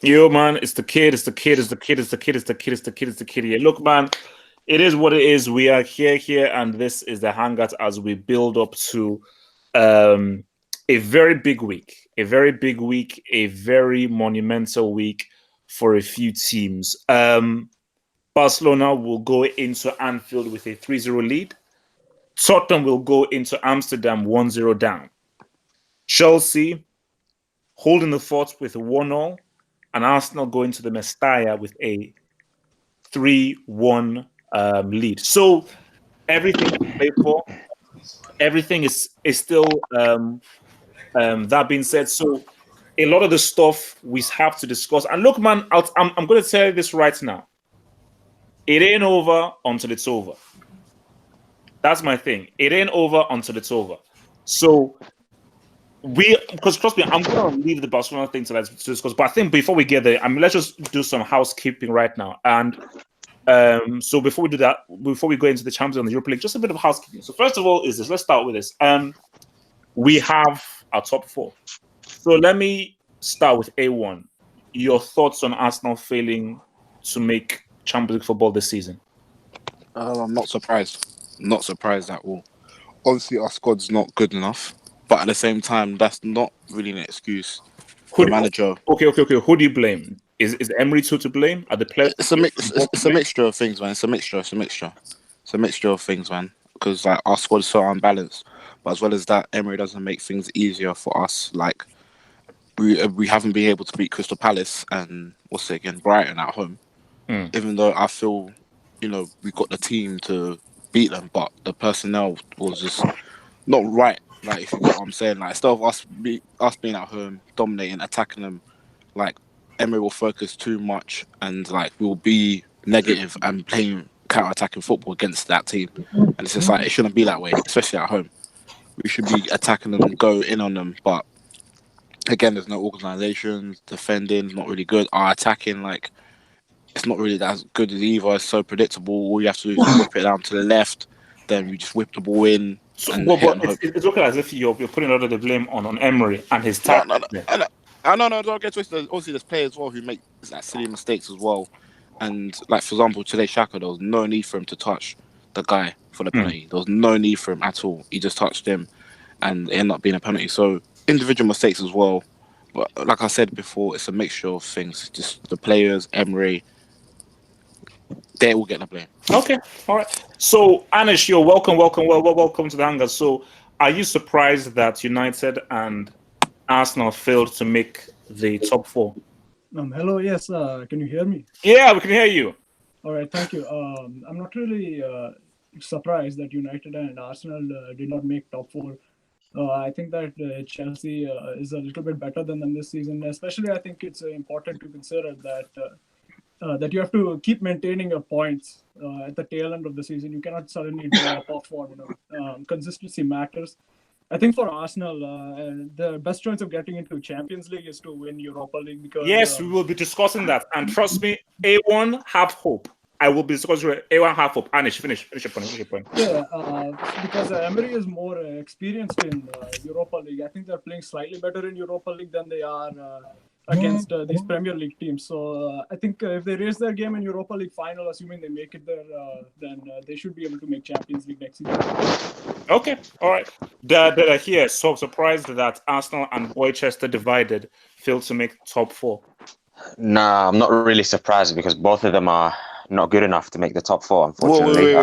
Yo, man, it's the kid, it's the kid, it's the kid, it's the kid, it's the kid, it's the kid, it's the kid. Yeah, look, man, it is what it is. We are here, and this is the Hangout as we build up to um, a very big week, a very monumental week for a few teams. Barcelona will go into Anfield with a 3-0 lead. Tottenham will go into Amsterdam 1-0 down. Chelsea holding the fort with a 1-0, and Arsenal going to the Mestalla with a 3-1 lead. So everything is played for. Everything is still that being said. So a lot of the stuff we have to discuss. And look, man, I'm going to tell you this right now. It ain't over until it's over. That's my thing. It ain't over until it's over. So because trust me, I'm gonna leave the Barcelona thing to discuss. But I think before we get there, let's just do some housekeeping right now. And so before we do that, before we go into the Champions and the Europa League, just a bit of housekeeping. So first of all, is this? Let's start with this. We have our top four. So let me start with A1. Your thoughts on Arsenal failing to make Champions League football this season? I'm not surprised. Not surprised at all. Obviously, our squad's not good enough, but at the same time, that's not really an excuse. The manager. Okay. Who do you blame? Is Emery too to blame? Are the players? It's a mixture of things, man. It's a mixture of things, man. Because like our squad is so unbalanced, but as well as that, Emery doesn't make things easier for us. Like we haven't been able to beat Crystal Palace and Brighton at home. Even though I feel, we got the team to beat them, but the personnel was just not right. Like, if you get what I'm saying, like, instead of us being at home, dominating, attacking them, like, Emery will focus too much and, like, we'll be negative and playing counter-attacking football against that team. And it's just like, it shouldn't be that way, especially at home. We should be attacking them and go in on them, but again, there's no organisation, defending, not really good. Our attacking, like, it's not really that good as either. It's so predictable. All you have to do is whip it down to the left, then you just whip the ball in. So, it's looking as if you're putting all of the blame on Emery and his tactics. No, don't get twisted. Obviously, there's players as well who make like silly mistakes as well. And like, for example, today Xhaka, there was no need for him to touch the guy for the penalty. There was no need for him at all. He just touched him, and it ended up being a penalty. So individual mistakes as well. But like I said before, it's a mixture of things. Just the players, Emery, they will get the blame. Okay, all right. So Anish, you're welcome to the Hangout. So are you surprised that United and Arsenal failed to make the top four? Hello, yes. Can you hear me? Yeah, we can hear you. All right, thank you. I'm not really surprised that United and Arsenal did not make top four. I think that Chelsea is a little bit better than them this season. Especially, I think it's important to consider that you have to keep maintaining your points at the tail end of the season. You cannot suddenly drop off form. Consistency matters. I think for Arsenal, the best chance of getting into Champions League is to win Europa League. Because yes, we will be discussing that. And trust me, A1 have hope. I will be discussing A1 have hope. Anish, finish your point. Yeah, because Emery is more experienced in Europa League. I think they're playing slightly better in Europa League than they are against these Premier League teams. So I think if they raise their game in Europa League final, assuming they make it there, then they should be able to make Champions League next season. Okay, all right. They're here. So surprised that Arsenal and Boychester divided failed to make top four. Nah, I'm not really surprised because both of them are not good enough to make the top four, unfortunately.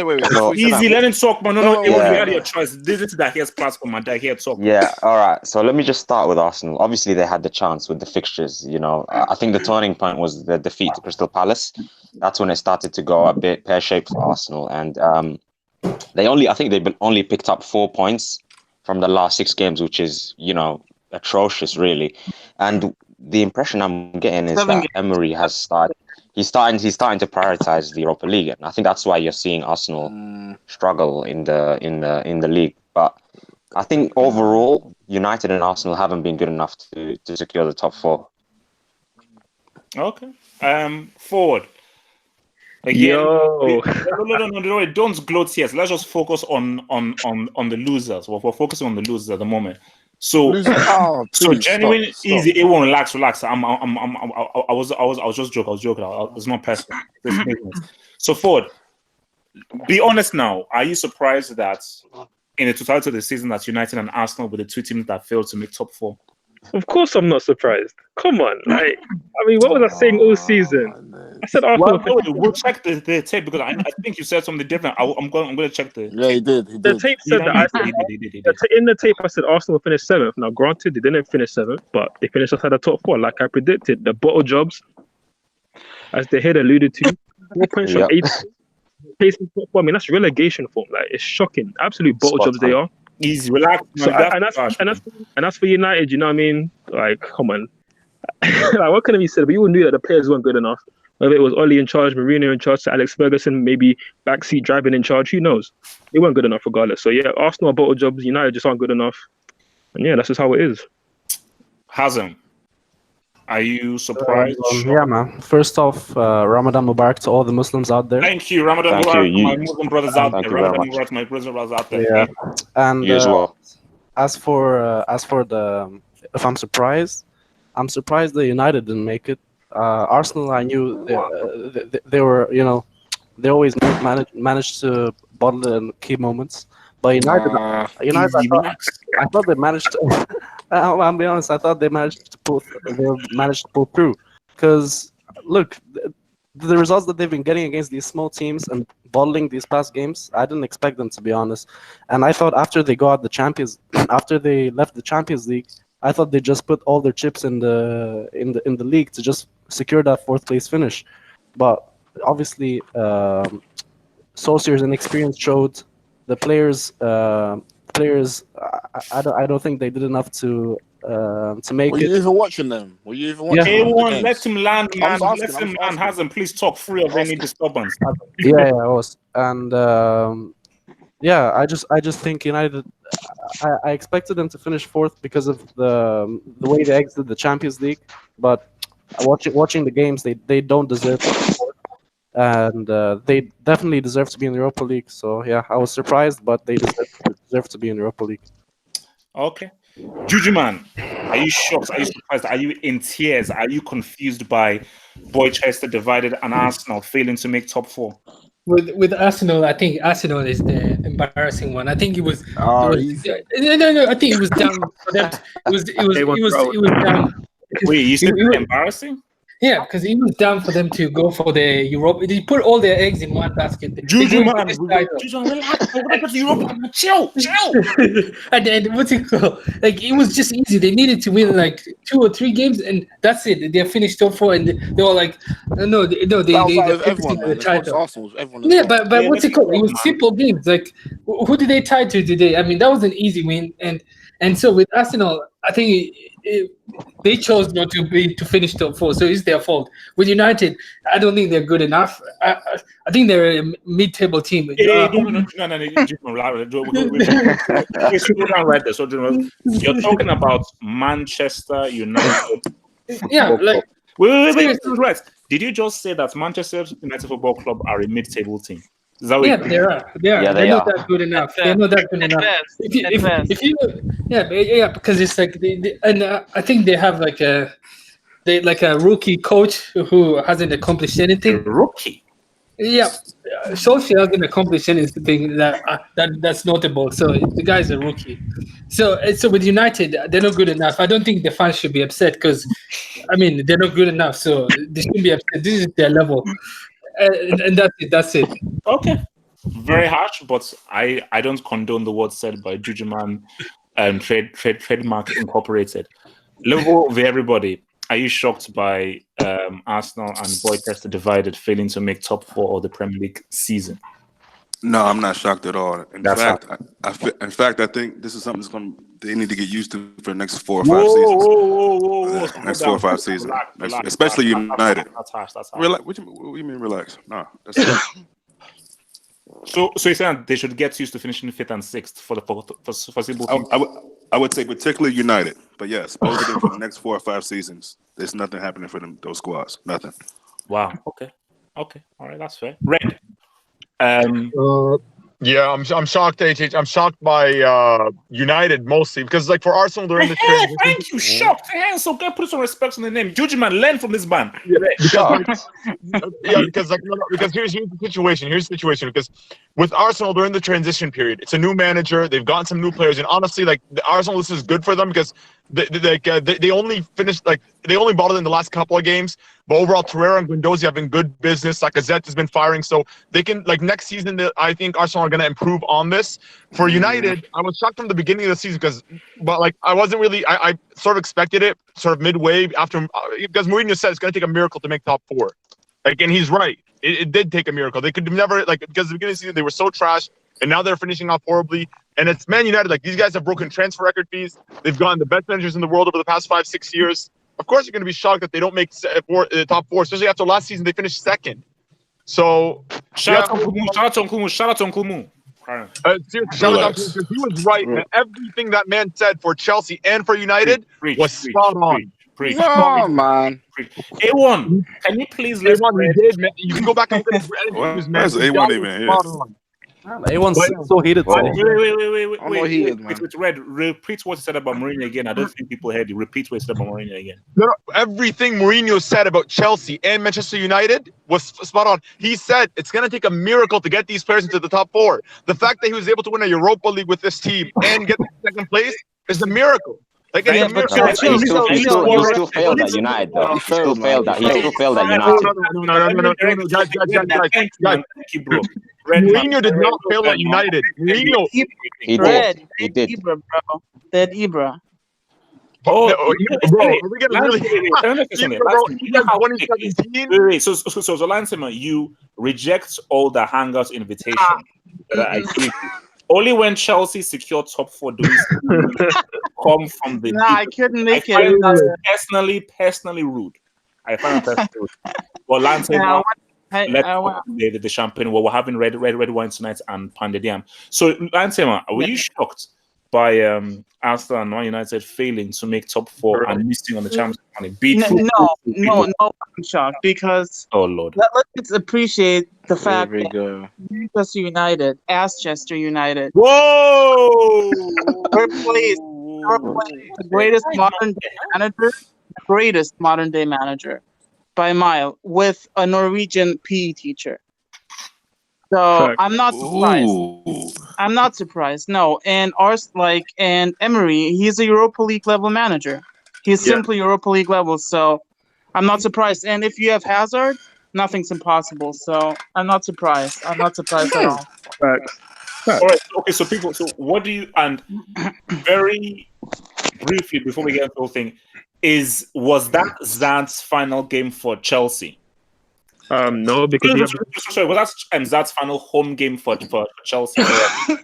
Wait. Easy, let him talk, man. No, you had your choice. This is Dahia's platform, man. Dahia talk. Yeah, all right. So let me just start with Arsenal. Obviously, they had the chance with the fixtures. I think the turning point was the defeat to Crystal Palace. That's when it started to go a bit pear-shaped for Arsenal, and they only picked up 4 points from the last 6 games, which is atrocious, really. And the impression I'm getting is that Emery has started. He's starting to prioritize the Europa League, and I think that's why you're seeing Arsenal struggle in the league. But I think overall, United and Arsenal haven't been good enough to secure the top four. Okay. Forward. Again, no, don't gloat here. Let's just focus on the losers. We're focusing on the losers at the moment. So, Oh, so please, genuine, stop. easy. It won't relax. I was just joking. I was joking. It's not personal. It's business. So, Ford, be honest now. Are you surprised that in the totality of the season that United and Arsenal were the two teams that failed to make top four? Of course, I'm not surprised. Come on, like, I mean, what was I saying all season? I said Arsenal. Well, we'll check the tape because I think you said something different. I'm going to check the. Yeah, he did. The tape said that I said in the tape I said Arsenal finished 7th. Now, granted, they didn't finish 7th, but they finished outside the top 4, like I predicted. The bottle jobs, as the head alluded to, 4 points from 8. Facing top 4. I mean, that's relegation form. Like, it's shocking. Absolute bottle jobs they are. Easy, relax. So, and that's for United. You know what I mean? Like, come on. Like, what can be said? But you all knew that the players weren't good enough. Whether it was Oli in charge, Mourinho in charge, Alex Ferguson maybe backseat driving in charge, who knows? They weren't good enough regardless. So yeah, Arsenal are bottle jobs, United just aren't good enough. And yeah, that's just how it is. Hazem, are you surprised? Yeah, man. First off, Ramadan Mubarak to all the Muslims out there. Thank you, Ramadan Mubarak, my Muslim brothers out there. Ramadan Mubarak, my Muslim brothers out there. Yeah, and you as well. As for the, if I'm surprised that United didn't make it. Arsenal, I knew they were, you know, they always managed to bottle it in key moments. But United, I thought they managed to. I'll be honest, I thought they managed to pull through. Because look, the results that they've been getting against these small teams and bottling these past games, I didn't expect them, to be honest. And I thought after they left the Champions League, I thought they just put all their chips in the league to just secure that 4th place finish. But obviously, Solskjaer's inexperience showed. The players, I don't think they did enough to make it. Were you even watching them? A1, let him land, man. Let him land. Hasn't, please talk free of any disturbance. Yeah, I was. And yeah, I just think United. I expected them to finish 4th because of the way they exited the Champions League, but watching the games, they don't deserve to be 4th, and they definitely deserve to be in the Europa League. So yeah, I was surprised, but they deserve to be in the Europa League. Okay, Juju man, are you shocked? Are you surprised? Are you in tears? Are you confused by Boychester divided and Arsenal failing to make top 4? With Arsenal, I think Arsenal is the embarrassing one. I think it was. No. I think it was down for them. It was down. Wait, you said embarrassing? Yeah, because it was down for them to go for the Europa. They put all their eggs in one basket. Juju man, relax. Chill. And then what's it called? Like, it was just easy. They needed to win like 2 or 3 games, and that's it. They finished top 4, and they were like, they everyone, the title. Yeah, but what's it called? It was simple games. Like, who did they tie to today? I mean, that was an easy win, and so with Arsenal, I think they chose not to finish top 4, so it's their fault. With United, I don't think they're good enough. I think they're a mid-table team. No. You're talking about Manchester United. Yeah, like wait. Did you just say that Manchester United Football Club are a mid-table team? Is that what they are. Yeah, they're not that good enough. They're not that good enough. If you because it's like I think they have like a rookie coach who hasn't accomplished anything. Rookie. Yeah, Solskjaer hasn't accomplished anything that's notable. So the guy's a rookie. So with United, they're not good enough. I don't think the fans should be upset because, I mean, they're not good enough. So they shouldn't be upset. This is their level. And that's it. Okay. Very harsh, but I don't condone the words said by Jujuman Trademark Incorporated. Level of everybody. Are you shocked by Arsenal and Boychester divided failing to make top 4 of the Premier League season? No, I'm not shocked at all. In fact, I think this is something they need to get used to for the next 4 or 5 seasons. Next 4 or 5 seasons, especially United. That's harsh. Relax. What do you mean relax? No, that's So you're saying they should get used to finishing 5th and 6th for the foreseeable future? I would say particularly United, but yes, both of them for the next 4 or 5 seasons. There's nothing happening for those squads. Nothing. Wow. Okay. All right. That's fair. Red. Yeah, I'm shocked. I'm shocked by United mostly because, like, for Arsenal, they're in the transition. Thank you, shocked. Hey, so go put some respect on the name. Juju man, learn from this man. Yeah, because like, Shocked. because here's the situation. Here's the situation because with Arsenal, they're in the transition period. It's a new manager. They've gotten some new players, and honestly, like the Arsenal, this is good for them because they only finished they only bought it in the last couple of games. But overall, Torreira and Guendouzi having good business. Lacazette has been firing, so they can next season. I think Arsenal are going to improve on this. For United, I was shocked from the beginning of the season but I wasn't really. I sort of expected it, sort of midway after because Mourinho said it's going to take a miracle to make top 4. And he's right. It did take a miracle. They could have never because at the beginning of the season they were so trash, and now they're finishing off horribly. And it's Man United. These guys have broken transfer record fees. They've gotten the best managers in the world over the past 5-6 years. Of course, you're going to be shocked that they don't make top 4, especially after last season they finished second. So shout out to Nkumu. Shout out to Nkumu. Seriously, he was right, man. Everything that man said for Chelsea and for United was spot on. No, man. A1, can you please let A1 did, man. You can go back and look at his interviews, man. That's A1 even here. A1's so heated. Wait. Red, repeat what he said about Mourinho again. I don't think people heard you. Repeat what he said about Mourinho again. No, everything Mourinho said about Chelsea and Manchester United was spot on. He said it's going to take a miracle to get these players into the top 4. The fact that he was able to win a Europa League with this team and get the second place is a miracle. He still failed at United, though. He still failed at United. No. Thank you, bro. Mourinho did not fail at United. Mourinho, he did. Ibra, bro. Dead Ibra. Bro, are we getting really? Wait. So Lansima, you reject all the Hangout invitations that I give you. Only when Chelsea secure top 4 do we come from the. Nah, I couldn't make it. Personally rude. I find it personally rude. Well, Lansima, let's the champagne. Well, we're having red wine tonight and pounded yam. So, Lansima, were you shocked by Arsenal and Man United failing to make top 4 and missing on the Champions League? No, I'm shocked because let's appreciate the fact that Manchester United, Aschester United, replaced the greatest modern day manager by a mile with a Norwegian PE teacher. So I'm not surprised. I'm not surprised. No, and Emery, he's a Europa League level manager. He's simply Europa League level. So I'm not surprised. And if you have Hazard, nothing's impossible. So I'm not surprised. I'm not surprised at all. All right. Okay. So what do you? And very briefly before we get into the whole thing, was that Zad's final game for Chelsea? No, because sorry, was that Zad's final home game for Chelsea? No,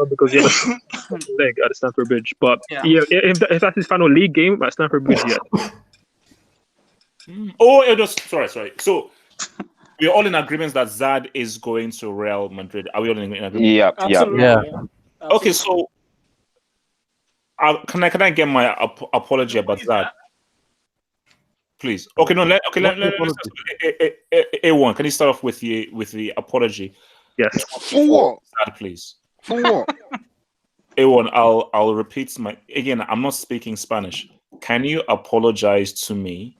because he has a leg at Stamford Bridge. But if that's his final league game at Stamford Bridge, Sorry. So we're all in agreement that Zad is going to Real Madrid. Are we all in agreement? Yeah. Okay, so can I get my apology about that, please? Okay, no. Let's A1. Can you start off with the apology? Yes. For what? Zad, please. For what? A1. I'll repeat again. I'm not speaking Spanish. Can you apologize to me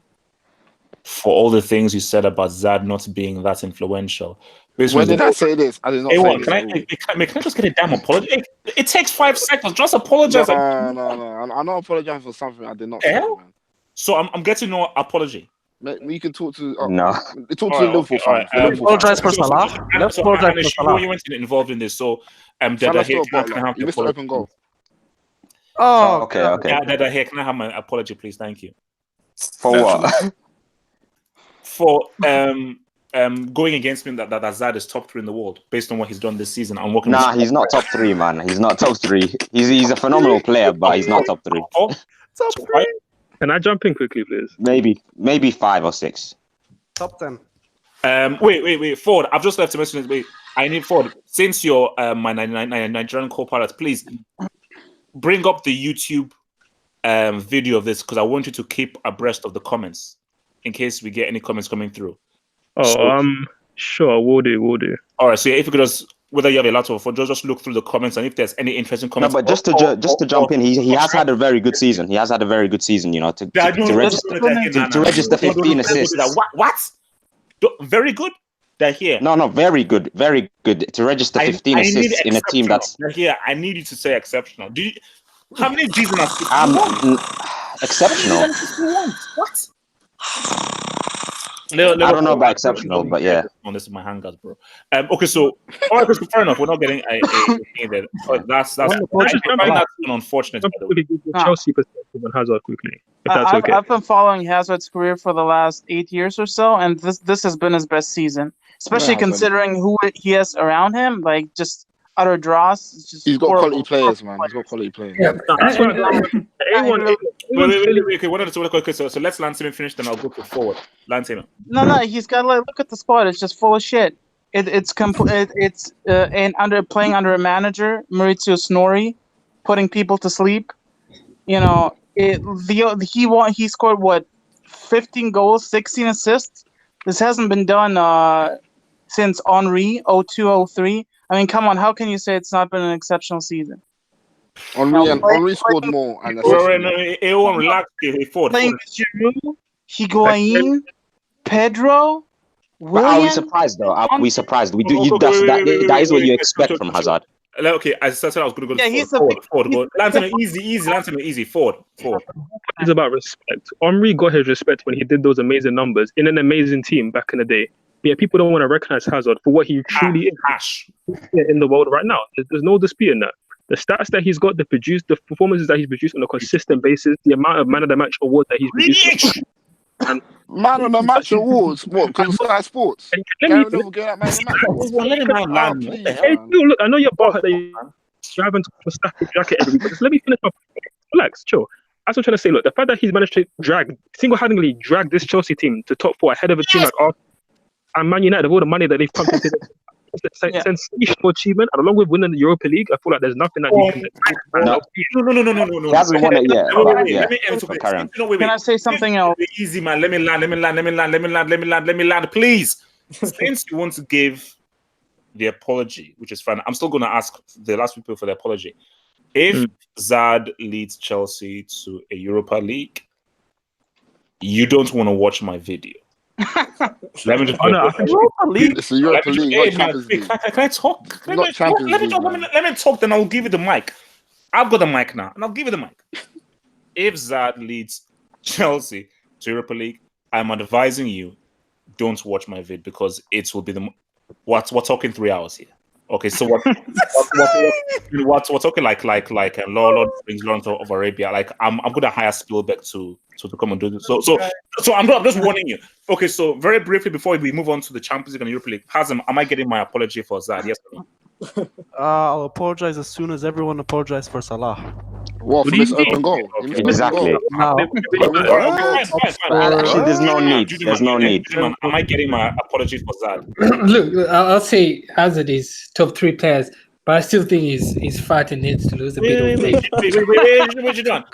for all the things you said about Zad not being that influential? When did I say this? I did not say this. Can I just get a damn apology? It takes 5 seconds. Just apologize. No. I'm not apologizing for something I did not say, man. So I'm getting no apology. We can talk to no. Talk to the Liverpool fans. Apologize for Salah. Let's apologize for Salah. You weren't involved in this, so Dada here, can I have you missed the open goal. Oh, okay. Yeah, Dada here, can I have my apology, please? Thank you. For what? For going against me that Zad is top 3 in the world based on what he's done this season. I'm working. Nah, he's not top 3, man. He's not top 3. He's a phenomenal player, but he's not top 3. Top 3. Can I jump in quickly, please? Maybe 5 or 6. Top 10. Wait, Ford. I've just left a message. Wait, I need Ford. Since you're my Nigerian co-pilot, please bring up the YouTube video of this because I want you to keep abreast of the comments in case we get any comments coming through. Sure, we'll do. All right, so if you could just whether you have a laptop or phone, just look through the comments, and if there's any interesting No, comments. but just to jump in, he has had a very good season. He has had a very good season, you know, to register 15 assists. What? Very good. They're here. No, very good, very good to register 15 assists in a team that's. They're here. I need you to say exceptional. How many G's in assists? Exceptional. What? I don't know about exceptional, but yeah. On this is my Hangout, bro. Okay, so all right, fair enough. We're not getting a there. That's unfortunate. Chelsea perspective on Hazard quickly, if that's okay. I've been following Hazard's career for the last 8 years or so, and this has been his best season, especially considering who he has around him. Like just utter dross. He's got quality players, man. He's got quality players. Yeah, that's what Okay, so let's Lance him finish, then I'll go forward. Lance him. No, he's got look at the squad. It's just full of shit. It's playing under a manager, Maurizio Snorri, putting people to sleep. You know, he scored what, 15 goals, 16 assists. This hasn't been done since Henry 02-03. I mean, come on, how can you say it's not been an exceptional season? Henry scored more. And relax. Playing with Giroud, Higuain, Pedro, Willian. Are we surprised though? Are we surprised? We do. That is what you expect from Hazard. Okay, I said I was going to go. Yeah, he's forward. Lance easy. Forward. It's about respect. Henry got his respect when he did those amazing numbers in an amazing team back in the day. Yeah, people don't want to recognize Hazard for what he truly is in the world right now. There's no disputing that. The stats that he's got, the performances that he's produced on a consistent basis, the amount of man of the match awards that he's produced. And man of the match awards? What? Because it's like sports. Look, I know you're bald that you're driving to a static jacket every week, but just let me finish up. Relax, chill. That's what I'm trying to say. Look, the fact that he's managed to single-handedly drag this Chelsea team to top 4 ahead of a team like Arsenal and Man United, of all the money that they've pumped into this, it's a sensational achievement. And along with winning the Europa League, I feel like there's nothing that he can. No. He hasn't won it yet. Can I say something else? Easy, man. Let me land, please. Since you want to give the apology, which is fine, I'm still going to ask the last people for the apology. If Zad leads Chelsea to a Europa League, you don't want to watch my video. Let me just. Europa League. It's a Europa League. Can I talk? Let me talk. Then I'll give you the mic. I've got the mic now, and I'll give you the mic. If Zad leads Chelsea to Europa League, I'm advising you, don't watch my vid because it will be we're talking 3 hours here. Okay, so we're talking like Lord brings Lawrence of Arabia. Like I'm gonna hire Spielberg to come and do this. So I'm just warning you. Okay, so very briefly before we move on to the Champions League and Europa League, Hazem, am I getting my apology for Zad? Yes or no? I'll apologize as soon as everyone apologized for Salah. What, for this open goal? Exactly. No. Actually, there's no need. There's no need. Am I getting my apology for Zad? Look, I'll say Hazard is top 3 players, but I still think he's fat and needs to lose a bit of weight. Wait, what you done?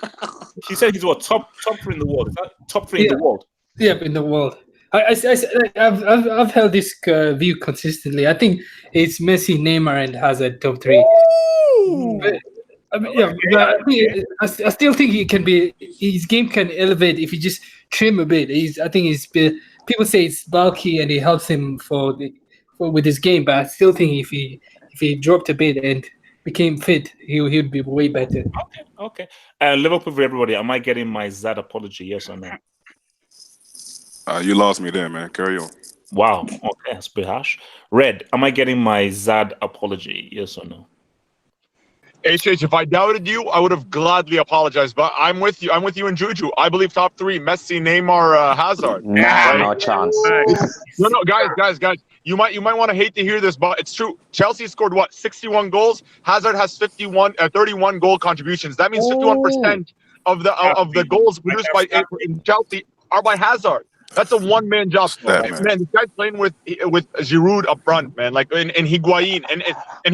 He said he's what, top 3 in the world? Is that top 3 in the world? Yeah, in the world. I've held this view consistently. I think it's Messi, Neymar, and Hazard top 3. But, I still think he can be. His game can elevate if he just trim a bit. I think people say it's bulky and it helps him with his game, but I still think if he dropped a bit and became fit, he would be way better. Okay. Liverpool for everybody. Am I getting my Zad apology? Yes or no? You lost me there, man. Carry on. Wow. Okay, that's a bit harsh. Red, am I getting my Zad apology? Yes or no? HH, if I doubted you, I would have gladly apologized. But I'm with you. I'm with you and Juju. I believe top 3: Messi, Neymar, Hazard. No chance. No, guys. You might want to hate to hear this, but it's true. Chelsea scored 61 goals. Hazard has 31 goal contributions. That means 51% of the goals produced in Chelsea are by Hazard. That's a one-man job. Man, this guy's playing with Giroud up front, man. Like and Higuain and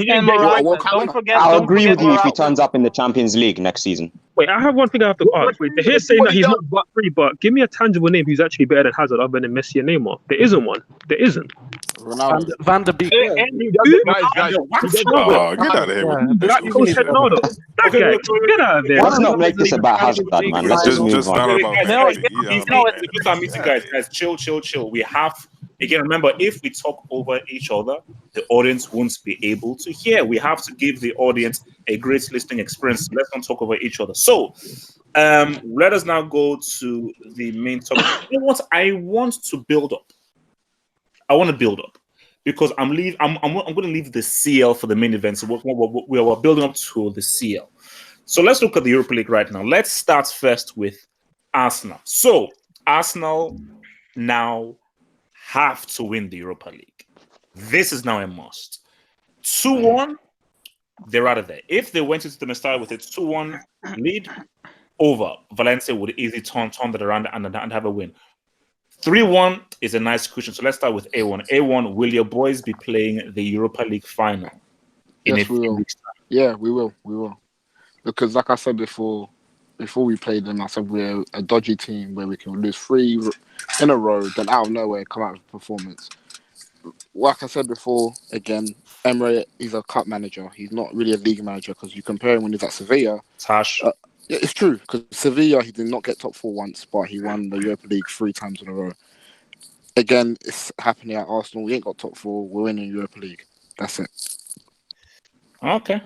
he didn't don't forget. I'll agree with you if he turns up in the Champions League next season. Wait, I have one thing I have to ask. Wait, they're saying that he's not free, but give me a tangible name who's actually better than Hazard other than Messi and Neymar. There isn't one. There isn't. Ronaldo. Van de Beek. And he doesn't, guys. Get out of here. Black Cole said no, though. That guy, get out of there. Let's not make this about Hazard, man. Let's just move Just on. not about Guys, Van guys, Dijk. Yeah, it's I know. with our meeting, guys, chill. We have, again, remember, if we talk over each other, the audience won't be able to hear. We have to give the audience a great listening experience. Let's not talk over each other. So, let us now go to the main topic. You know what? I want to build up. I want to build up because I'm going to leave the CL for the main event. So we're building up to the CL. So let's look at the Europa League right now. Let's start first with Arsenal. So Arsenal now have to win the Europa League. This is now a must. 2-1, they're out of there. If they went into the Mestalla with a 2-1 lead, over, Valencia would easily turn that around and have a win. 3-1 is a nice cushion. So let's start with A1. A1, will your boys be playing the Europa League final? Yes, we will. Yeah, we will. We will. Because like I said before we played them, I said we're a dodgy team where we can lose 3 in a row, then out of nowhere come out with a performance. Like I said before, again, Emery, he's a cup manager. He's not really a league manager because you compare him when he's at Sevilla. Tash. Yeah, it's true because Sevilla, he did not get top 4 once, but he won the Europa League 3 times in a row. Again, it's happening at Arsenal. We ain't got top 4. We're winning Europa League. That's it. Okay.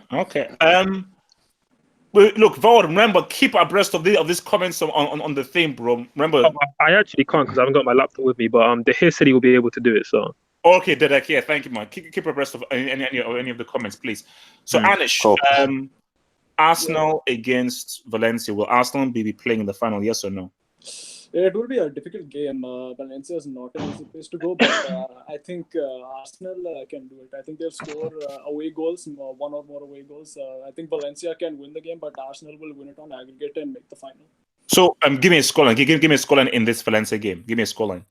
Look, Vod, remember, keep abreast of these comments on the thing, bro. Remember, I actually can't because I haven't got my laptop with me. But the here said he will be able to do it. So okay, Dedek, yeah, thank you, man. Keep abreast of any of the comments, please. So Anish, cool. Arsenal against Valencia. Will Arsenal be playing in the final? Yes or no? Yeah, it will be a difficult game. Valencia is not an easy place to go, but I think Arsenal can do it. I think they'll score away goals, 1 or more away goals. I think Valencia can win the game, but Arsenal will win it on aggregate and make the final. So give me a scoreline. Give me a scoreline in this Valencia game. Give me a scoreline.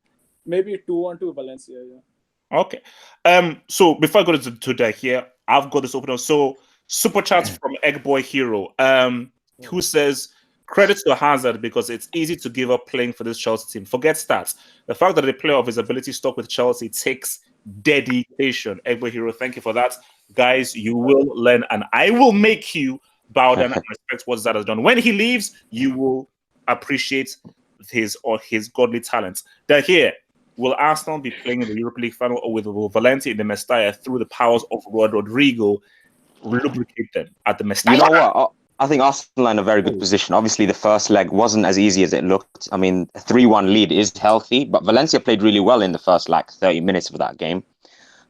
Maybe 2-1 to Valencia, yeah. Okay. So before I go to that here, I've got this open up. So super chats from Eggboy Hero, who says, credit to Hazard because it's easy to give up playing for this Chelsea team. Forget stats. The fact that a player of his ability stuck with Chelsea takes dedication. Eggboy Hero, thank you for that. Guys, you will learn and I will make you bow down and respect what Zad has done. When he leaves, you will appreciate his godly talents. They're here. Will Arsenal be playing in the Europa League final or will Valencia in the Mestalla through the powers of Rodrigo lubricate them at the Mestalla? You know what? I think Arsenal are in a very good position. Obviously, the first leg wasn't as easy as it looked. I mean, a 3-1 lead is healthy, but Valencia played really well in the first 30 minutes of that game.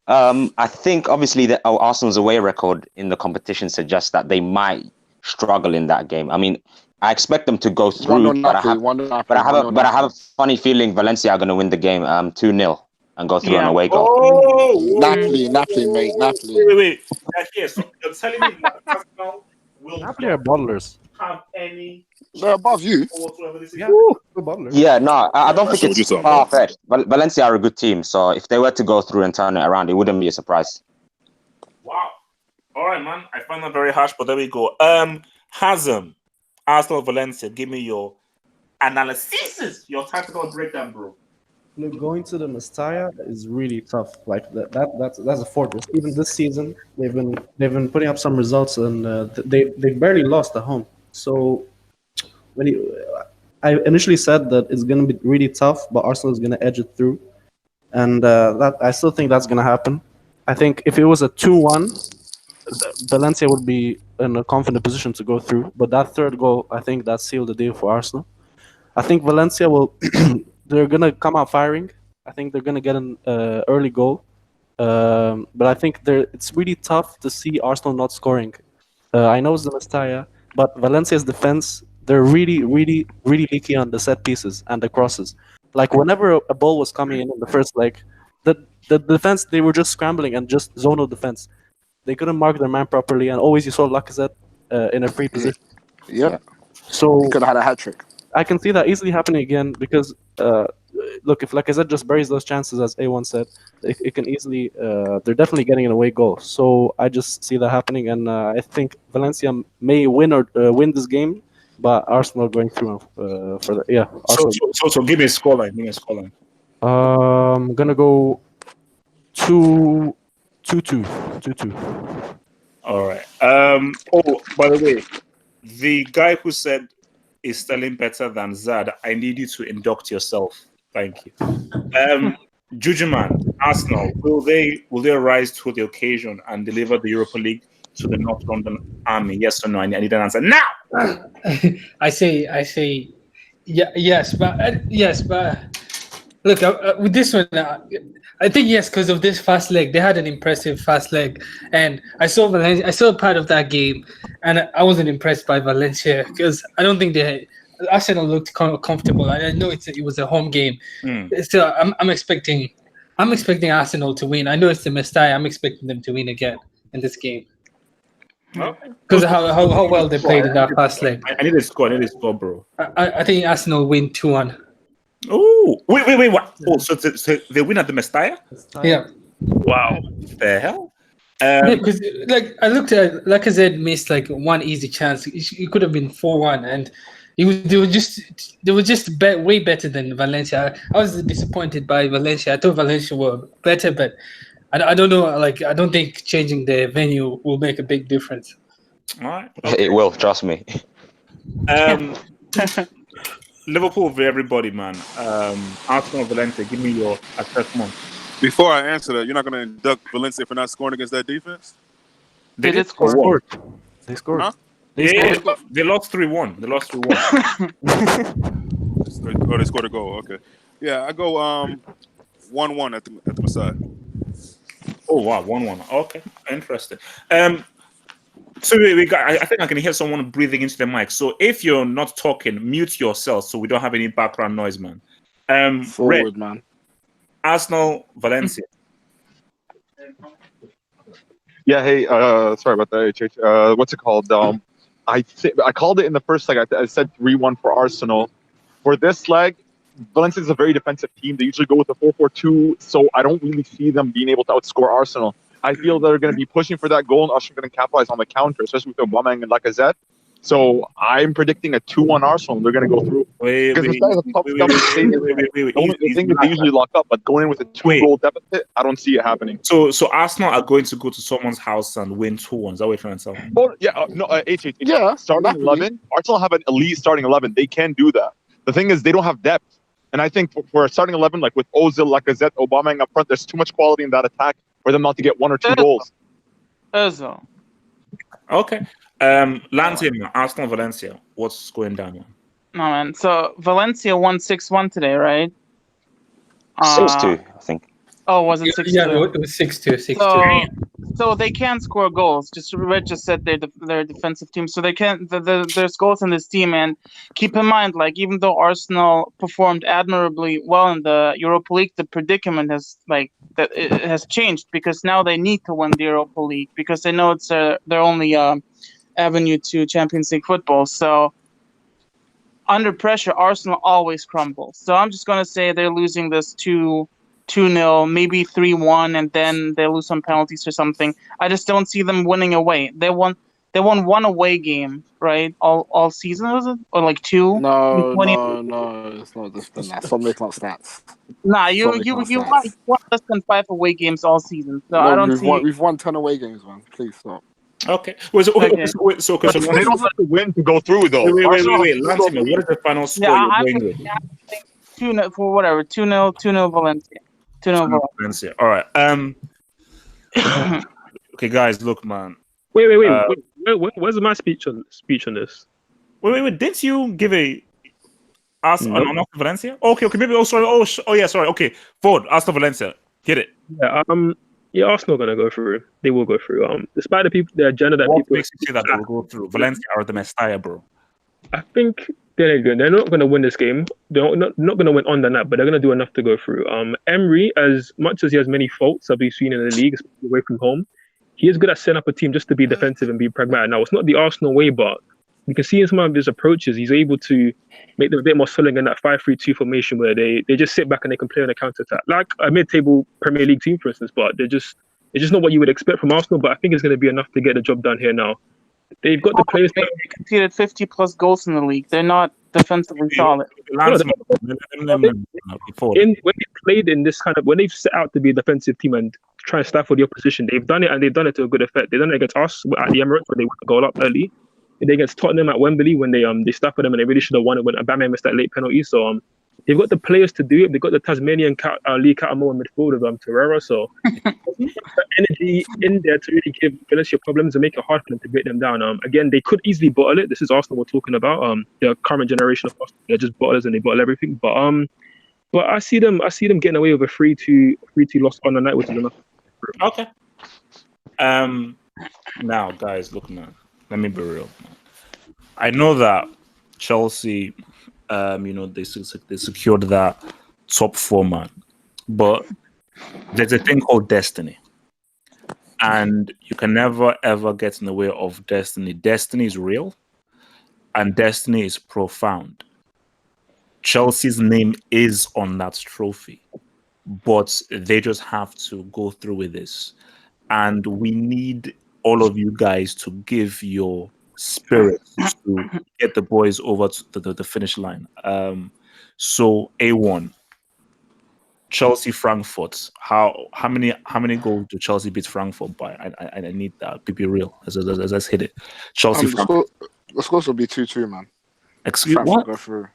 I think, obviously, that Arsenal's away record in the competition suggests that they might struggle in that game. I mean, I expect them to go through, but I have a funny feeling Valencia are going to win the game 2-0 and go through an away goal. Napoli, mate, Napoli. Wait. Yeah, so you're telling me that Arsenal will Napoli are bottlers. have any... They're above you. Yeah, no, I don't think it's far-fetched. Valencia are a good team, so if they were to go through and turn it around, it wouldn't be a surprise. Wow. All right, man. I find that very harsh, but there we go. Hazem, Arsenal, Valencia, give me your analysis, your tactical breakdown, bro. Look, going to the Mestalla is really tough. Like that's a fortress. Even this season, they've been putting up some results, and they barely lost at home. So I initially said that it's going to be really tough, but Arsenal is going to edge it through, and that I still think that's going to happen. I think if it was a 2-1, Valencia would be in a confident position to go through. But that third goal, I think that sealed the deal for Arsenal. I think Valencia will. They're going to come out firing. I think they're going to get an early goal. But I think it's really tough to see Arsenal not scoring. I know it's the Mestalla, but Valencia's defense, they're really, really, really leaky on the set pieces and the crosses. Like whenever a ball was coming in the first leg, the defense, they were just scrambling and just zonal defense. They couldn't mark their man properly, and always you saw Lacazette in a free position. Yeah. So he could have had a hat-trick. I can see that easily happening again because, look, if Lacazette just buries those chances, as A1 said, it can easily, they're definitely getting an away goal. So I just see that happening, and I think Valencia may win this game, but Arsenal going through for the, yeah. So give me a scoreline. I'm going to go 2-2. All right. Oh, by the way, the guy who said is Sterling better than Zad, I need you to induct yourself. Thank you. Jujuman, Arsenal, will they rise to the occasion and deliver the Europa League to the North London Army? Yes or no? I need an answer now. I say, yes, but look, with this one, I think yes, because of this fast leg. They had an impressive fast leg, and I saw Valencia. I saw part of that game, and I wasn't impressed by Valencia because I don't think Arsenal looked comfortable. I know it was a home game, so I'm expecting Arsenal to win. I know it's the Mestalla. I'm expecting them to win again in this game because how well they played in that fast leg. I need a score. Bro. I think Arsenal win 2-1. Oh, wait! What? Oh, so they win at the Mestalla? Yeah. Wow. The hell? Because I looked at, like I said, missed like one easy chance. It could have been 4-1, and they were just way better than Valencia. I was disappointed by Valencia. I thought Valencia were better, but I don't know. I don't think changing the venue will make a big difference. All right. Okay. It will, trust me. Liverpool for everybody, man. Arsenal, Valencia, give me your assessment. Before I answer that, you're not going to induct Valencia for not scoring against that defense? They did score. They scored. Huh? They lost 3-1. They scored a goal. Okay. Yeah, I go 1-1 at the Messiah. Oh wow, 1-1. Okay, interesting. So we got. I think I can hear someone breathing into the mic. So if you're not talking, mute yourself so we don't have any background noise, man. Forward, Red, man. Arsenal, Valencia. Yeah, hey, sorry about that, HH. What's it called? I called it in the first leg. I said 3-1 for Arsenal. For this leg, Valencia is a very defensive team. They usually go with a 4-4-2, so I don't really see them being able to outscore Arsenal. I feel they're going to be pushing for that goal, and Arsenal going to capitalize on the counter, especially with Aubameyang and Lacazette. So I'm predicting a 2-1 Arsenal. They're going to go through. Because the thing is they usually lock up, but going in with a 2-goal deficit, I don't see it happening. So Arsenal are going to go to someone's house and win 2-1. Is that what you're trying to tell me? Oh, yeah, yeah. Starting 11, Arsenal have an elite starting 11. They can do that. The thing is they don't have depth. And I think for starting 11, like with Ozil, Lacazette, Aubameyang up front, there's too much quality in that attack for them not to get 1 or 2 goals. Ozil. Okay. Lansing, Arsenal, Valencia. What's going down here? No, man. So Valencia won 6-1 today, right? 6-2, I think. Oh, was it 6-2? Yeah, it was 6-2. So they can score goals. Red just said they're a defensive team, so they can. There's goals in this team, and keep in mind, like even though Arsenal performed admirably well in the Europa League, the predicament has changed because now they need to win the Europa League because they know it's their only avenue to Champions League football. So under pressure, Arsenal always crumbles. So I'm just gonna say they're losing this 2-0, maybe 3-1, and then they lose some penalties or something. I just don't see them winning away. They won one away game, right? All season, was it? Or like 2? No, it's not this than that. Stop making up stats. Nah, you won less than 5 away games all season. So I don't see. We've won 10 away games, man. Please stop. Okay. So they don't have to win to go through, though. Wait. Lansing, what is the final score you're going with? 2-0 for whatever. 2-0 Valencia. 2-0 Valencia. All right. Okay, guys, look, man. Wait. Where's my speech on this? Wait. Didn't you give a on Valencia? Okay. Maybe. Oh, sorry. Oh, yeah. Sorry. Okay. Ford, Arsenal, Valencia. Hit it. Yeah. Arsenal gonna go through. They will go through. Despite the agenda that people makes you say that they will go through. Valencia are the Mestalla, bro. I think they're not going to win this game. They're not going to win on the night, but they're going to do enough to go through. Emery, as much as he has many faults that we've seen in the league, especially away from home, he is good at setting up a team just to be defensive and be pragmatic. Now, it's not the Arsenal way, but you can see in some of his approaches, he's able to make them a bit more solid in that 5-3-2 formation where they just sit back and they can play on a counter-attack. Like a mid-table Premier League team, for instance, but it's just not what you would expect from Arsenal, but I think it's going to be enough to get the job done here now. They've got the players. They conceded 50+ goals in the league. They're not defensively solid. When they played in this kind of when they've set out to be a defensive team and try and stifle the opposition, they've done it and they've done it to a good effect. They've done it against us at the Emirates when they won a goal up early. And against Tottenham at Wembley when they stifled them and they really should have won it when Aubameyang missed that late penalty. So they've got the players to do it. They've got the Tasmanian Lee Cattermole in midfield of Torreira. So the energy in there to really give Valencia problems and make it hard for them to break them down. Again, they could easily bottle it. This is Arsenal we're talking about. The current generation of Arsenal, they're just bottlers and they bottle everything. But I see them getting away with a 3-2 loss on the night, which is enough. Okay. Now, guys, look, man. Let me be real. I know that Chelsea, they secured that top 4 man, but there's a thing called destiny, and you can never ever get in the way of destiny. Destiny is real, and destiny is profound. Chelsea's name is on that trophy, but they just have to go through with this, and we need all of you guys to give your spirit to get the boys over to the finish line. So A1, Chelsea Frankfurt. How many goals do Chelsea beat Frankfurt by? I need that. Be real. Let's hit it. Chelsea Frankfurt. The scores will be 2-2, man. Excuse Frankfurt what? go through.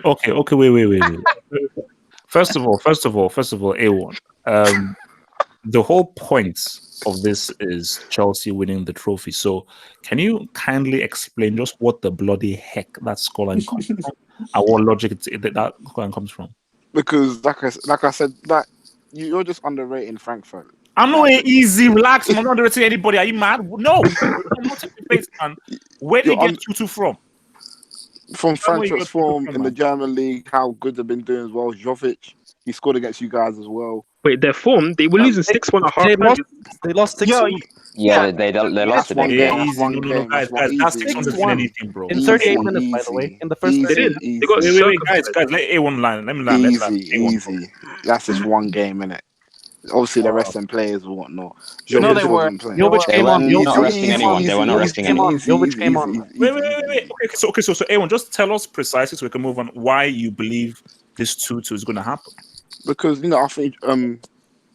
Okay. Wait. First of all, A1. The whole point of this is Chelsea winning the trophy. So, can you kindly explain just what the bloody heck that scoreline comes from, and what logic that scoreline comes from? Because, like I said, that you're just underrating Frankfurt. I'm not easy. Relax. I'm not underrating anybody. Are you mad? No, I'm not taking face, man. Where did you get 2-2 from? From Frankfurt's form in the German league, how good they've been doing as well. Jovic, he scored against you guys as well. Wait, their form? They were losing 6-1 at half. They lost 6-1. Yeah, they lost it. No, guys, that's 6-1 anything, bro. In 38 minutes, by the way. In the first They did. easy. They got wait, guys, let A1 line. Let me line. Easy. That's just one game, innit? Obviously, the rest of them players and whatnot. No, they weren't. Jovic came on. They were not resting anyone. They were not resting anyone. Jovic came on. Wait. Okay, so A1, just tell us precisely so we can move on why you believe this 2-2 is going to happen. Because, I think,